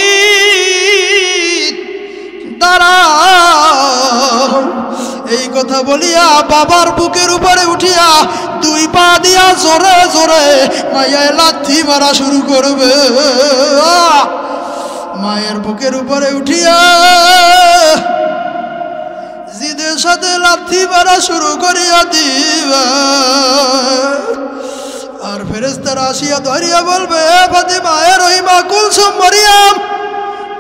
Speaker 1: দাঁড়াও। এই কথা বলিয়া বাবার বুকের উপরে উঠিয়া 2 পা দিয়া জোরে জোরে মায়ের লাথি মারা শুরু করবে। মায়ের বুকের উপরে উঠিয়া জিদের সাথে লাথি মারা শুরু করিয়া দিবে। আর ফেরেশতারা আসিয়া ধরিয়া বলবে, এ ফাতিমা, এ রহিমা, কুলসুম, মরিয়ম,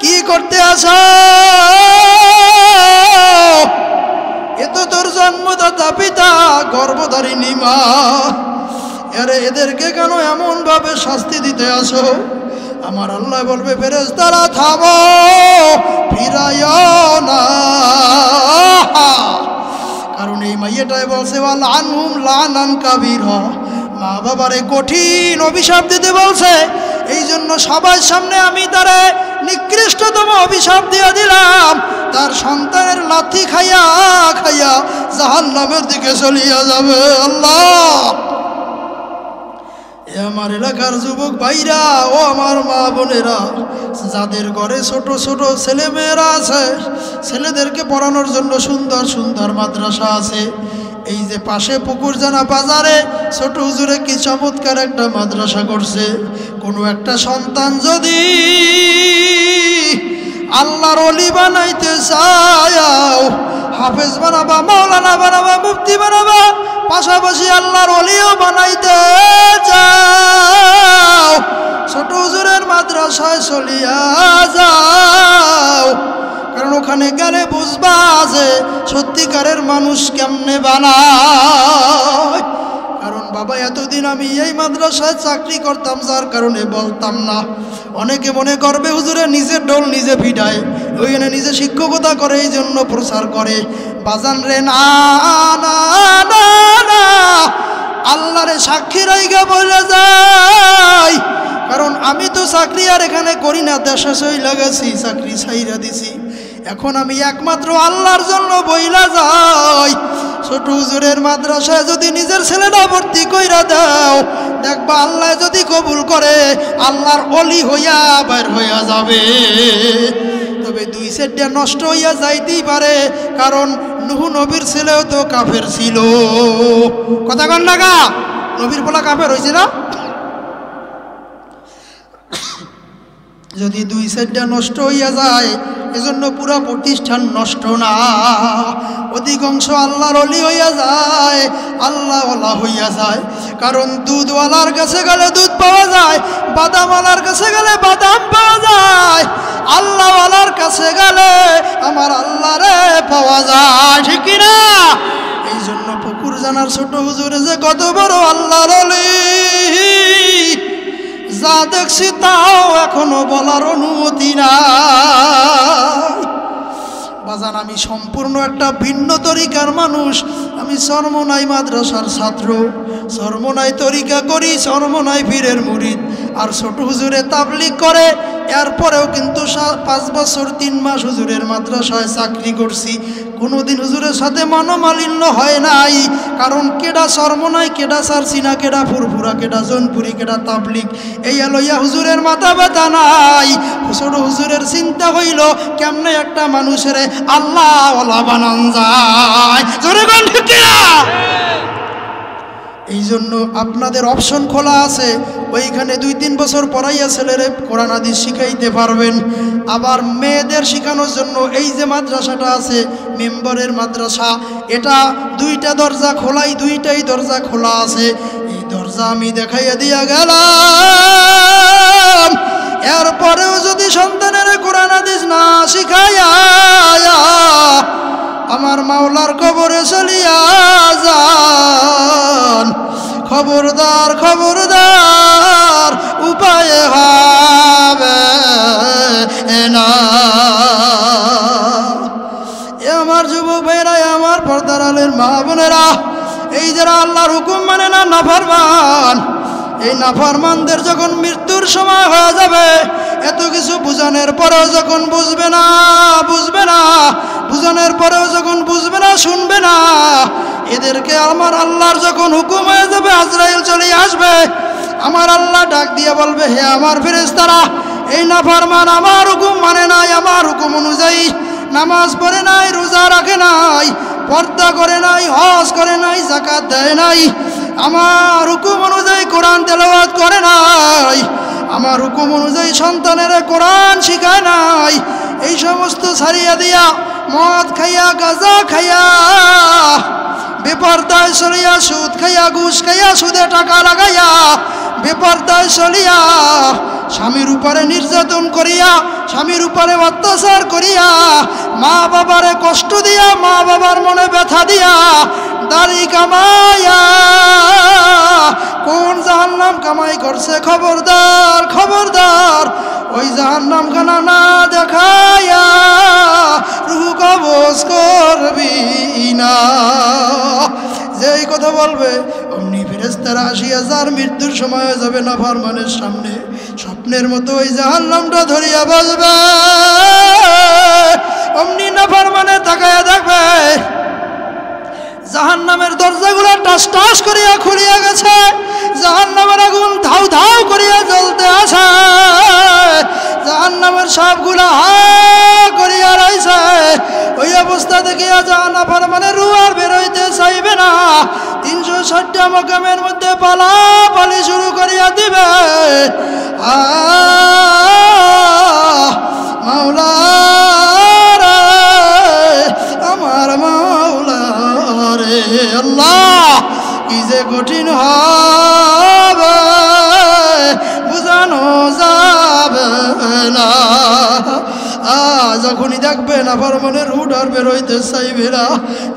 Speaker 1: কি করতে আসো? এ তো তোর জন্মদাতা পিতা, গর্ভধারিণী মা, আরে এদেরকে কেন এমন ভাবে শাস্তি দিতে আসো? আমার আল্লাহ বলবে, ফেরেশতারা থামো, ফিরাইও না। কারণ এই মাইয়াটাই বলছে, ওয়াল আনহুম লানান কাবীরা, মা বাবারে কঠিন অভিশাপ দিতে বলছে। এই জন্য সবার সামনে আমি তারে নিকৃষ্টতম অভিশাপ দিয়ে দিলাম, তার সন্তানের লাথি খাইয়া খাইয়া জাহান্নামের দিকে চলিয়া যাবে। আল্লাহ, আমার এলাকার যুবক ভাইরা ও আমার মা বোনেরা, যাদের ঘরে ছোট ছোট ছেলে মেয়েরা আছে, ছেলেদেরকে পড়ানোর জন্য সুন্দর সুন্দর মাদ্রাসা আছে। এই যে পাশে পুকুরজানা বাজারে ছোট হুজুরে কি চমৎকার একটা মাদ্রাসা করছে। কোনো একটা সন্তান যদি আল্লাহর ওলি বানাইতে চায়, হাফেজ বানাবা, মাওলানা বানাবা, মুফতি বানাবা, পাশাপাশি আল্লাহর ওলিও বানাইতে যাও, ছোট হুজুরের মাদ্রাসায় চলিয়া যাও। কারণ ওখানে গেলে বুঝবা যে সত্যিকারের মানুষ কেমনে বানায়। কারণ বাবা, এতদিন আমি এই মাদ্রাসায় চাকরি করতাম, যার কারণে বলতাম না। অনেকে মনে করবে হুজুরে নিজের ঢোল নিজে পিটায়, ওইখানে নিজে শিক্ষকতা করে, এই জন্য প্রচার করে। বাজান রে, না না না না, আল্লাহরে সাক্ষী রাইগা বলে যাই। কারণ আমি তো চাকরি আর এখানে করি না, দেশে চইলা গেছি, চাকরি ছাইরা দিছি। এখন আমি একমাত্র আল্লাহর জন্য বইলা যাই। ছোট হুজুরের মাদ্রাসায় যদি নিজের ছেলেটা ভর্তি কইরা দাও, দেখবা আল্লাহ যদি কবুল করে, আল্লাহর ওলি হইয়া বের হইয়া যাবে। তবে দুই সাইডটা নষ্ট হইয়া যাইতেই পারে, কারণ নূহ নবীর ছেলেও তো কাফের ছিল। কথা কন না গা, নবীর বলা কাফের হয়েছে না? যদি দুই সাইডটা নষ্ট হইয়া যায়, এজন্য পুরা প্রতিষ্ঠান নষ্ট না, অধিকাংশ আল্লাহর ওলি হইয়া যায়, আল্লাহওয়ালা হইয়া যায়। কারণ দুধওয়ালার কাছে গেলে দুধ পাওয়া যায়, বাদামওয়ালার কাছে গেলে বাদাম পাওয়া যায়, আল্লাহওয়ালার কাছে গেলে আমার আল্লাহরে পাওয়া যায়, ঠিক কিনা? এই জন্য পুকুরজানার ছোট হুজুরে যে কত বড় আল্লাহর ওলি, যা দেখছি তাও এখনো বলার অনুমতি নাই। বাজান, আমি সম্পূর্ণ একটা ভিন্ন তরিকার মানুষ। আমি চরমনাই মাদ্রাসার ছাত্র, চরমনাই তরিকা করি, চরমনাই পীরের মুরিদ। আর ছোট হুজুরে তাবলিগ করে, এরপরেও কিন্তু 5 বছর 3 মাস হুজুরের মাদ্রাসায় চাকরি করছি। কোনোদিন হুজুরের সাথে মনোমালিন্য হয় নাই। কারণ কেডা চরমনাই, কেডা সারসিনা, কেডা ফুরফুরা, কেডা জনপুরি, কেডা তাবলিগ, এই লইয়া হুজুরের মাথা ব্যথা নাই। ছোট হুজুরের চিন্তা হইল কেমনে একটা মানুষের আল্লাহওয়ালা বানান যায়। জোরে কোন ঠিক কিনা? এই জন্য আপনাদের অপশন খোলা আছে, ওইখানে 2-3 বছর পড়াইয়া ছেলেরে কোরআন হাদিস শিখাইতে পারবেন। আবার মেয়েদের শেখানোর জন্য এই যে মাদ্রাসাটা আছে, মেম্বারের মাদ্রাসা, এটা 2টা দরজা খোলাই, 2টাই দরজা খোলা আছে। এই দরজা আমি দেখাইয়া দিয়া গেলাম। এরপরেও যদি সন্তানের কোরআন হাদিস না শিখাইয়া আমার মাওলার কবরে চলিয়া যান, খবরদার খবরদার, উপায় হবে না। আমার যুবক ভাইরা, আমার পর্দার আলের মা বোনেরা, এই যারা আল্লাহর হুকুম মানে না, নাফরমান, এই নাফরমানদের যখন মৃত্যুর সময় হয়ে যাবে, এত কিছু বুঝানোর পরেও যখন বুঝবে না, বুঝানোর পরেও যখন বুঝবে না, শুনবে না, এদেরকে আমার আল্লাহর যখন হুকুম হয়ে যাবে, আজরাইল চলে আসবে, আমার আল্লাহ ডাক দিয়ে বলবে, হে আমার ফেরেশতারা, এই নাফরমান আমার হুকুম মানে নাই, আমার হুকুম অনুযায়ী নামাজ পড়ে নাই, রোজা রাখে নাই, পর্দা করে নাই, হজ করে নাই, যাকাত দেয় নাই, আমার হুকুম অনুযায়ী কোরআন তেলাওয়াত করে নাই, আমার হুকুম অনুযায়ী সন্তানের কোরআন শিখায় নাই, এই সমস্ত ছাড়িয়া দিয়া মদ খাইয়া, গাঁজা খাইয়া বেপরদায় চলিয়া সুদ খাইয়া ঘুষ খাইয়া সুদে টাকা লাগাইয়া বেপরদায় চলিয়া স্বামীর উপরে নির্যাতন করিয়া স্বামীর উপরে অত্যাচার করিয়া মা বাবারে কষ্ট দিয়া মা বাবার মনে ব্যথা দিয়া দাড়ি কামাইয়া কোন জাহান্নাম কামাই করছে খবরদার খবরদার ওই জাহান্নাম খানা না দেখাইয়া রূহ কবজ করবি না। যেই কথা বলবে অমনি ফেরেশতারা আসিয়া যার মৃত্যুর সময় হয়ে যাবে নাফরমানের সামনে স্বপ্নের মতো ওই জাহান্নামটা ধরিয়া বসবে। অমনি নাফরমানে তাকায়া দেখবে জাহান্নামের দরজাগুলো টাস টাস করিয়া খুলিয়া গেছে, জাহান্নামের আগুন ধাউ ধাউ করিয়া জ্বলতে আছে, জাহান্নামের সবগুলা হা করিয়া রয়েছে। ওই অবস্থা দেখিয়া নাফরমানের রূহ আর বেরোইতে চাইবে না, 360টা মাকামের মধ্যে পালাপালি শুরু করিয়া দিবে। মাওলা আমার মাওলা রে আল্লাহ, কি যে কঠিন হবে বুঝানো যাবে না। যখনই দেখবে নাফরমানের রূহ আর বেরোইতে চাইবে না,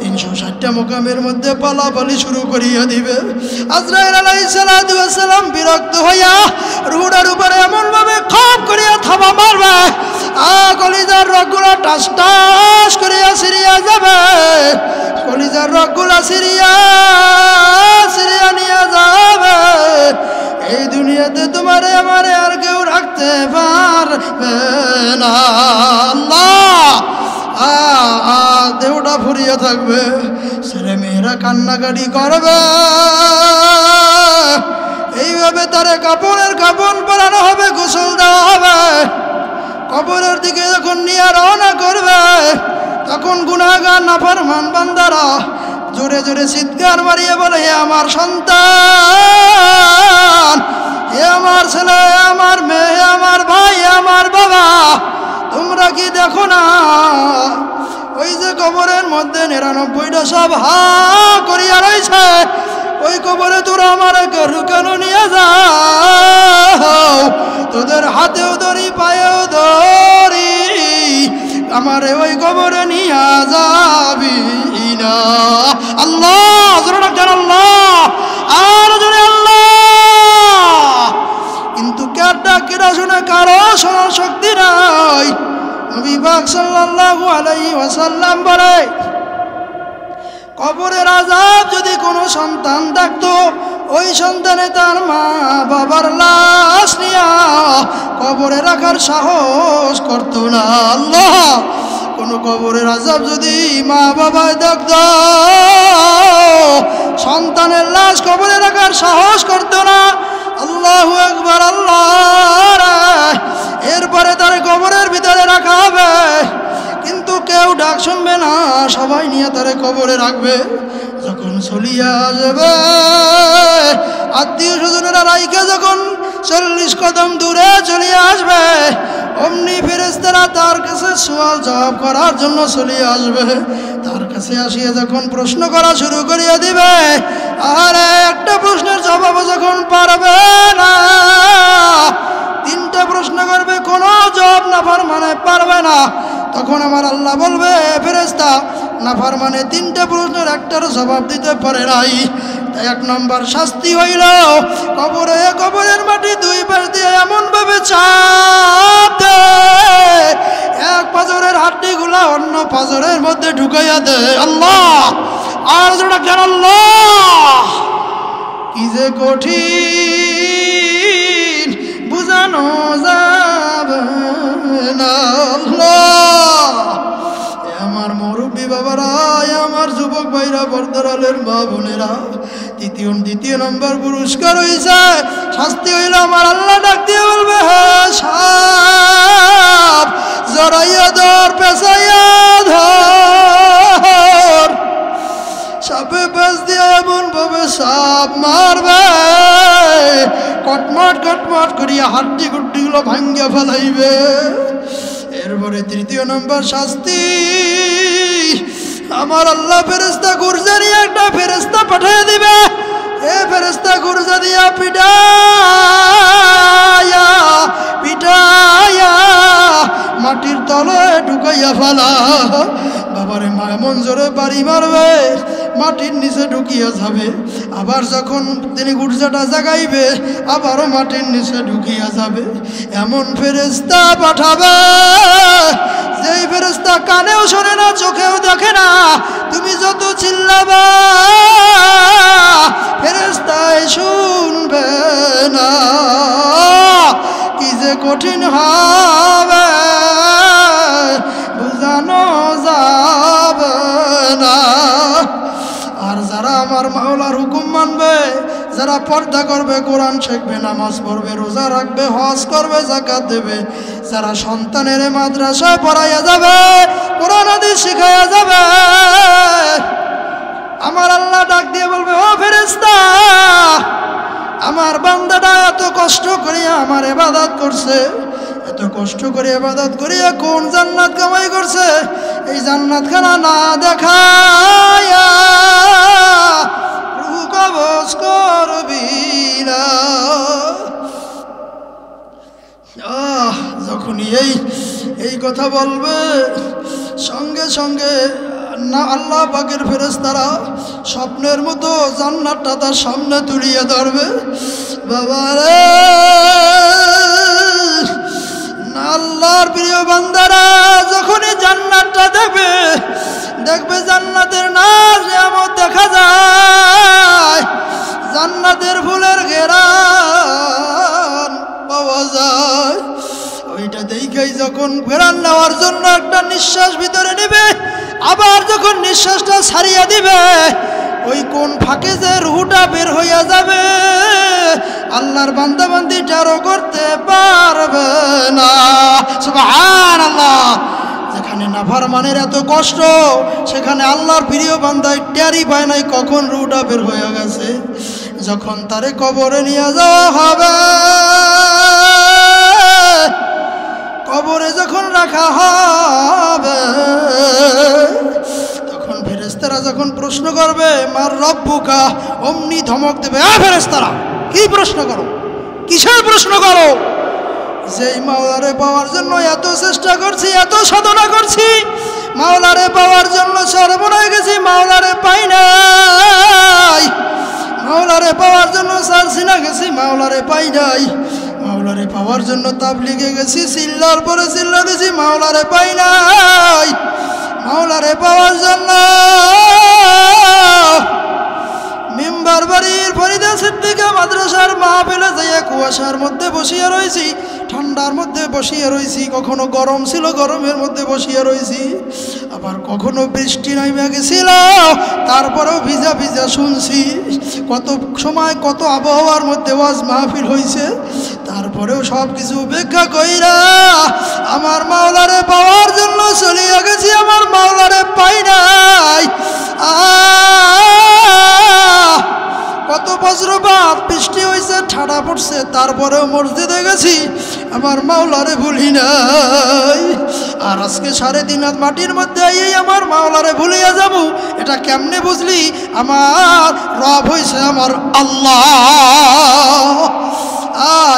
Speaker 1: 360টা মোকামের মধ্যে পালাপালি শুরু করিয়া দিবে। আজরাইল আলাইহিস সালাম বিরক্ত হইয়া রূহটার উপরে এমনভাবে খপ করিয়া থাবা মারবে, কলিজার রগগুলা টাস টাস করিয়া সিরিয়া যাবে, কলিজার রগগুলা সিরিয়া সিরিয়া নিয়ে যাবে। এই দুনিয়াতে তোমারে আমারে আর কেউ রাখতে পারবে না। দেহটা ফুরিয়ে থাকবে, ছেলে মেয়েরা কান্নাকাটি করবে, এইভাবে তারে কাপড়ের কাপড় পরানো হবে, গোসল দেওয়া হবে। কবরের দিকে যখন নিয়ে রওনা করবে তখন গুনাহগার নাফরমান বান্দারা জোরে জোরে চিৎকার মারিয়ে বলে, হে আমার সন্তান, হে আমার ছেলে, হে আমার মেয়ে, হে আমার ভাই, হে আমার বাবা, তোমরা কি দেখো না ওই যে কবরের মধ্যে 99টা সব হা করিয়া রয়েছে, ওই কবরে তোরা আমার কেন নিয়ে যাও, তোদের হাতেও ধরি পায়েও ধরি আমারে ওই কবরে নিয়ে যাবি না। আল্লাহ জোরে ডাক আল্লাহ, আর জোরে আল্লাহ। কিন্তু কার ডাক কেডা শুনে কারো শোনার শক্তি নাই। নবী পাক সাল্লাল্লাহু আলাইহি ওয়াসাল্লাম বলে, কবরের আযাব যদি কোনো সন্তান দেখতো, ওই সন্তানে তার মা বাবার লাশ নিয়া কবরে রাখার সাহস করতো না। আল্লাহ, কোনো কবরের আযাব যদি মা বাবায় দেখতো, সন্তানের লাশ কবরে রাখার সাহস করতো না। আল্লাহু আকবার, আল্লাহ। এরপরে তার কবরের ভিতরে রাখা হবে, কিন্তু কেউ ডাক শুনবে না, সবাই নিয়ে তারে কবরে রাখবে। যখন চলিয়া যাবে আত্মীয় স্বজনেরা রাইকে যখন 40 কদম দূরে চলিয়ে আসবে, অমনি ফেরেশতারা তার কাছে সওয়াল জবাব করার জন্য চলিয়ে আসবে। তার কাছে আসিয়া যখন প্রশ্ন করা শুরু করিয়া দিবে, আর একটা প্রশ্নের জবাব যখন পারবে না, 3টা প্রশ্ন করবে, কোনো জবাব নাফরমানে পারবে না। তখন আমার আল্লাহ বলবে, ফেরেশতা, নাফরমানে 3টা প্রশ্নের একটারও জবাব দিতে পারে নাই। তাই 1 নম্বর শাস্তি হইল কবরের মাটি 2 পাশ দিয়ে এমনভাবে চাপ দে, এক পাঁজরের হাড্ডিগুলা অন্য পাঁজরের মধ্যে ঢুকাইয়া দে। আল্লাহ, আর যেটা জান আল্লাহ, কি যে কঠিন বুঝানো যাবে না। আমার মুরব্বী বাবারা, আমার যুবক ভাইরা, বর্দরালের মা বোনেরা, 2য় নম্বর পুরস্কার হয়েছে, শাস্তি হইল আমার আল্লাহ ডাক দিয়ে বলবে, হে সাপ, জড়াইয়া ধর, পেঁচাইয়া ধর। সাপে পেঁচ দিয়ে এমন ভাবে সাপ মারবে, কটমট কটমট করিয়া হাড্ডি গুড্ডিগুলো ভাঙ্গিয়া ফেলাইবে। এরপরে 3য় নম্বর শাস্তি, আমার আল্লাহ ফেরেশতা গুরজা নিয়ে একটা ফেরেশতা পাঠিয়ে দিবে। এ ফেরেশতা গুরজা দিয়া পিটায়া পিটায়া মাটির তলে ঢুকাইয়া ফেলা। বাবারে মা এমন জোরে বাড়ি মারবে মাটির নিচে ঢুকিয়া যাবে। আবার যখন তিনি গুরজাটা জাগাইবে আবারও মাটির নিচে ঢুকিয়া যাবে। এমন ফেরেশতা পাঠাবে যেই ফেরেশতা কানেও শোনে না, চোখেও দেখে না। তুমি যত চিল্লাবা ফেরেশতায় শুনবে না। কি যে কঠিন হবে বুঝানো যাবে না। আর যারা আমার মাওলার হুকুম মানবে, যারা পর্দা করবে, কোরআন শিখবে, নামাজ পড়বে, রোজা রাখবে, হজ করবে, যাকাত দেবে, যারা সন্তানের মাদ্রাসায় পড়াইয়া যাবে, কোরআন হাদিস শিখাইয়া যাবে, আমার আল্লাহ ডাক দিয়ে বলবে, ও ফেরেশতা, আমার বান্দাটা এত কষ্ট করিয়া আমার ইবাদত করছে, এত কষ্ট করে ইবাদত করিয়া কোন জান্নাত কামাই করছে, এই জান্নাতখানা না দেখায়া রূহ কবজ করবি না। যখনই এই কথা বলবে সঙ্গে সঙ্গে না আল্লাহ পাকের ফেরেশতারা স্বপ্নের মতো জান্নাতটা তার সামনে তুলিয়ে ধরবে। বাবারে, আল্লাহর প্রিয় বান্দারা যখনই জান্নাতটা দেখবে, দেখবে জান্নাতের নাজ নিয়ামত দেখা যায়, জান্নাতের ফুলের ঘেরান পাওয়া যায়। ওইটা দেখেই যখন ঘেরান নেওয়ার জন্য একটা নিঃশ্বাস ভিতরে নেবে, আবার যখন নিঃশ্বাসটা ছাড়িয়ে দিবে, ওই কোন ফাঁকে যে রুহটা বের হইয়া যাবে আল্লাহর বান্দাবান্দি টেরও করতে পারবে না। সুবহানাল্লাহ। যেখানে নাফরমানের এত কষ্ট, সেখানে আল্লাহর প্রিয় বান্দায় টেরই পায় নাই কখন রুহটা বের হয়ে গেছে। যখন তারে কবরে নিয়ে যাওয়া হবে, কবরে যখন রাখা হবে, তখন ফেরেশতারা যখন প্রশ্ন করবে মার রব্বুকা, অমনি ধমক দেবে, ফেরেশতারা কি প্রশ্ন করো, কিসের প্রশ্ন করো? যেই মাওলারে পাওয়ার জন্য এত চেষ্টা করছি, এত সাধনা করছি, মাওলারে পাওয়ার জন্য সর্বনাশ গেছি, মাওলারে পাই নাই, মাওলারে পাওয়ার জন্য সারসিনা গেছি, মাওলারে পাই নাই, মাওলারে পাওয়ার জন্য তাবলিগে গেছি, চিল্লার পরে চিল্লা দিছি, মাওলারে পাই নাই, মাওলারে পাওয়ার জন্য মিম্বার বাড়ির ফরিদা সিদ্দিকা মাদ্রাসার মাহফিলে যাইয়া কুয়াশার মধ্যে বসিয়া রয়েছি, ঠান্ডার মধ্যে বসিয়া রয়েছি, কখনো গরম ছিল গরমের মধ্যে বসিয়া রয়েছি, আবার কখনো বৃষ্টি নাইমা গেছিল, তারপরেও ভিজা ভিজা শুনছি। কত সময় কত আবহাওয়ার মধ্যে ওয়াজ মাহফিল হয়েছে, তারপরেও সব কিছু উপেক্ষা কইরা আমার মাওলারে পাওয়ার জন্য চলিয়া গেছি, আমার মাওলারে পাই নাই। কত বজ্রপাত বৃষ্টি হয়েছে, ঠাডা পড়ছে, তারপরেও মসজিদে গেছি, আমার মাওলারে ভুলি নাই। আর আজকে 3.5 হাত মাটির মধ্যে এই আমার মাওলারে ভুলিয়া যাব, এটা কেমনে বুঝলি? আমার রব হইছে আমার আল্লাহ।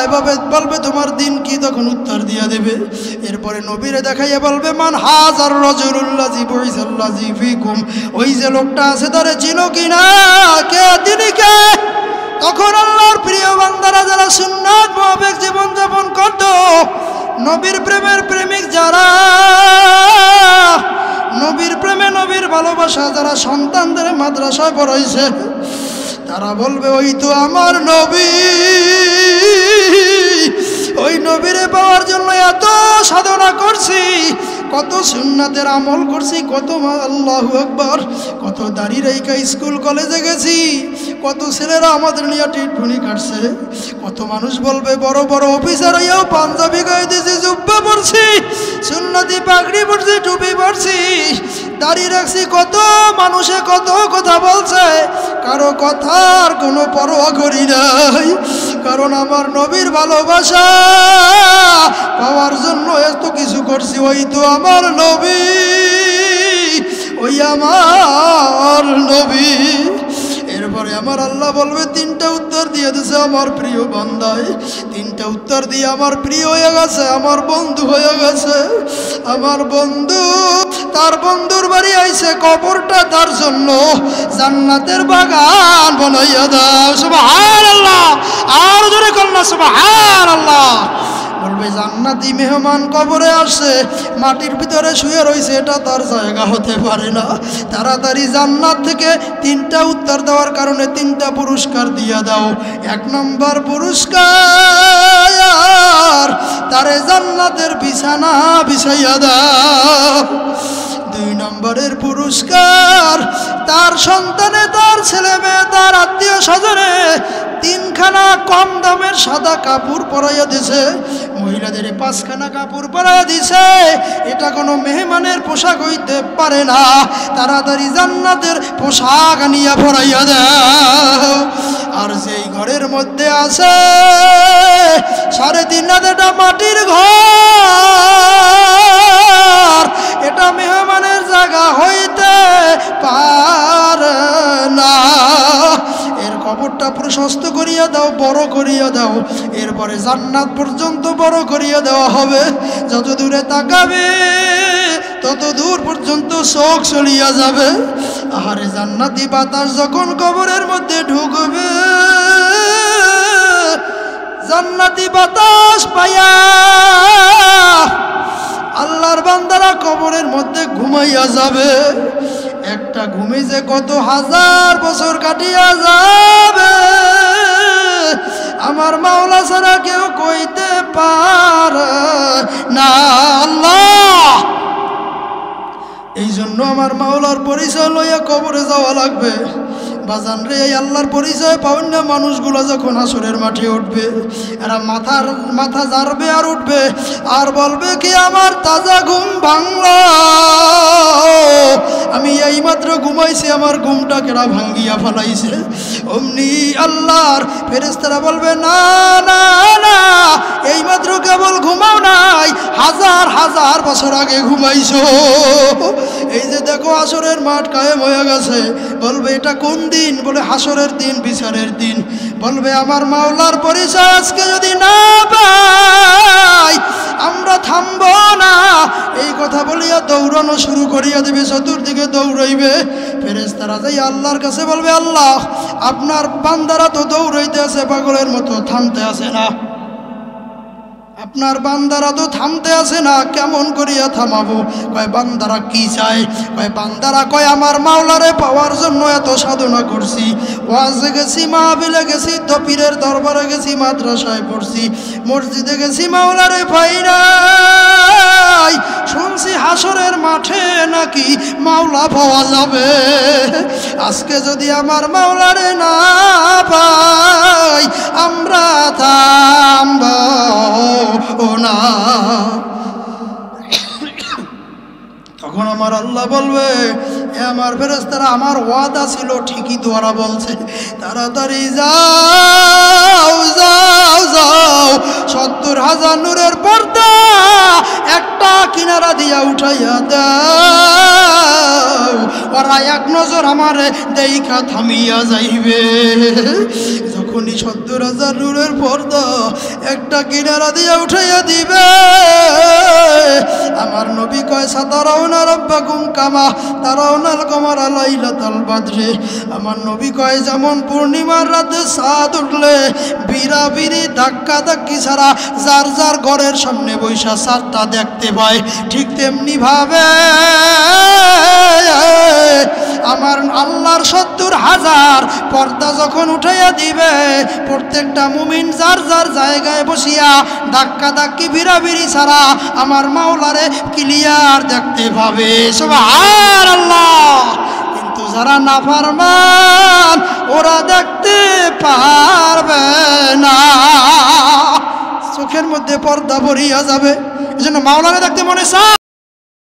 Speaker 1: এভাবে বলবে তোমার দিন কি, তখন উত্তর দিয়া দেবে। এরপরে নবীরে দেখাইয়া বলবে মান হাজার রাজুলুল্লাযী বুইসাল্লাযী ফীকুম, ওই যে লোকটা আছে তারে চিনো কিনা, কে তিনি কে? তখন আল্লাহর প্রিয় বান্দারা যারা সুন্নাত মোতাবেক জীবন যাপন করত, নবীর প্রেমের প্রেমিক যারা, নবীর প্রেমে নবীর ভালোবাসা যারা সন্তানদের মাদ্রাসায় পড়াইছে, তারা বলবে ওই তো আমার নবী। ওই নবীরে পাওয়ার জন্য এত সাধনা করছি, কত সুন্নাতের আমল করছি, কত আল্লাহু আকবার, কত দাড়ি রেখা স্কুল কলেজে গেছি, কত ছেলেরা আমাদের নিয়ে টিটফুনি কাটছে, কত মানুষ বলবে বড় বড় অফিসার হইয়াও পাঞ্জাবি গায়ে দিয়েছি, জুব্বা পরছি, সুন্নতি পাগড়ি পরছি, টুপি পরছি, দাড়ি রাখছি, কত মানুষে কত কথা বলছে, কারো কথার কোনো পরোয়া করি নাই, কারণ আমার নবীর ভালোবাসা পাওয়ার জন্য এত কিছু করছি। ওই তো আমার নবী, ওই আমার নবী। এরপরে আমার আল্লাহ বলবে তিনটা উত্তর দিয়ে দিছে আমার প্রিয় বান্দায়, তিনটা উত্তর দিয়ে আমার প্রিয় হয়ে গেছে, আমার বন্ধু হয়ে গেছে। আমার বন্ধু, তার বন্ধুর বাড়ি আইছে, কবরটা তার জন্য জান্নাতের বাগান বানাইয়া দাও। সুবহানাল্লাহ, আর জোরে কন্যা সুবহানাল্লাহ। বলবে জান্নাতি মেহমান কবরে আসছে, মাটির ভিতরে শুয়ে রয়েছে, এটা তার জায়গা হতে পারে না। তাড়াতাড়ি জান্নাত থেকে তিনটা উত্তর দেওয়ার কারণে তিনটা পুরস্কার দিয়া দাও। এক নম্বর পুরস্কার, তারে জান্নাতের বিছানা বিছাইয়া দাও। দুই নম্বরের পুরস্কার, তার সন্তানে, তার ছেলে মেয়ে, তার আত্মীয় স্বজনে তিনখানা কম দামের সাদা কাপড় পরাইয়া দিছে, মহিলাদের 5খানা কাপড় পরাইয়া দিছে। এটা কোনো মেহমানের পোশাক হইতে পারে না, তাড়াতাড়ি জান্নাতের পোশাক আনিয়া পরাইয়া দাও। আর যেই ঘরের মধ্যে আছে 3.5 হাজারটা মাটির ঘর, এটা মেহমানের জায়গা হইতে পারে না। এর কবরটা প্রশস্ত করিয়া দাও, বড় করিয়া দাও। এরপরে জান্নাত পর্যন্ত বড় করিয়া দেওয়া হবে। যত দূরে তাকাবে তত দূর পর্যন্ত চোখ চলিয়া যাবে। আহারে জান্নাতি বাতাস যখন কবরের মধ্যে ঢুকবে, জান্নাতি বাতাস পাইয়া আল্লাহর বান্দারা কবরের মধ্যে ঘুমাইয়া যাবে। একটা ঘুমে যে কত হাজার বছর কাটিয়া যাবে আমার মাওলা ছাড়া কেউ কইতে পারে না। আল্লাহ, এই জন্য আমার মাওলার পরিচয় লইয়া কবরে যাওয়া লাগবে। বাজান রে, এই আল্লাহর পরিচয় পাওয়ার না মানুষগুলো যখন হাসরের মাঠে উঠবে, এরা মাথা জারবে আর উঠবে আর বলবে কি আমার তাজা ঘুম ভাঙলো, আমি এইমাত্র ঘুমাইছি, আমার ঘুমটা কেরা ভাঙ্গিয়া ফেলাইছে। অমনি আল্লাহর ফেরেশতারা বলবে না না না, এইমাত্র কেবল ঘুমাও নাই, হাজার হাজার বছর আগে ঘুমাইছো। এই যে দেখো হাসরের মাঠ কায়েম হয়ে গেছে। বলবে এটা কোন দিন? বলে হাসরের দিন, বিচারের দিন। বলবে আমার মাওলার পরিচয় আজকে যদি না পাই আমরা থামবো না। এই কথা বলিয়া দৌড়ানো শুরু করিয়া দেবে, চতুর্দিকে দৌড়াইবে। ফেরেশতারা যাই আল্লাহর কাছে বলবে আল্লাহ, আপনার বান্দারা তো দৌড়াইতে আছে পাগলের মতো, থামতে আসে না। আপনার বান্দারা তো থামতে আসে না, কেমন করিয়া থামাবো? কয় বান্দারা কি চায়? কয় বান্দারা কয় আমার মাওলারে পাওয়ার জন্য এত সাধনা করছি, ওয়াজে গেছি, মাহফিলে গেছি, তো পীরের দরবারে গেছি, মাদ্রাসায় পড়ছি, মসজিদে গেছি, মাওলারে পাই নাই। শুনছি হাসরের মাঠে নাকি মাওলা পাওয়া যাবে। আজকে যদি আমার মাওলারে না পাই আমরা থামবো না। তখন আমার আল্লাহ বলবে, এ আমার ফেরেশতারা, আমার ওয়াদা ছিল ঠিকই তো ওরা বলছে, তাড়াতাড়ি যাও যাও যাও, 70,000 নূরের পর্দা একটা কিনারা দিয়া উঠাইয়া দাও। ওরা এক নজর আমারে দেইখা থামিয়া যাইবে। যখনই 70,000 নূরের পর্দা একটা কিনারা দিয়া উঠাইয়া দিবে, আমার নবী কয় সাতারাউনা রাব্বাকুম কামা তারাউনাল কমারা লাইলাতাল বাদরে। আমার নবী কয় যেমন পূর্ণিমার রাতে চাঁদ উঠলে বিরাবিরি ধাক্কা ধাক্কি ছাড়া যার যার ঘরের সামনে বৈশা চাঁদটা দেখতে পায়, ঠিক তেমনি ভাবে আমার আল্লাহর 70,000 পর্দা যখন উঠাইয়া দিবে, প্রত্যেকটা মুমিন যার যার জায়গায় বসিয়া ধাক্কা ধাক্কি বিরাবিরি ছাড়া আমার মাওলারে ক্লিয়ার দেখতে পাবে। সুবহানাল্লাহ। কিন্তু যারা নাফরমান ওরা দেখতে পারবে না, চোখের মধ্যে পর্দা পড়িয়া যাবে। এজন্য মাওলারে দেখতে মনে চায়।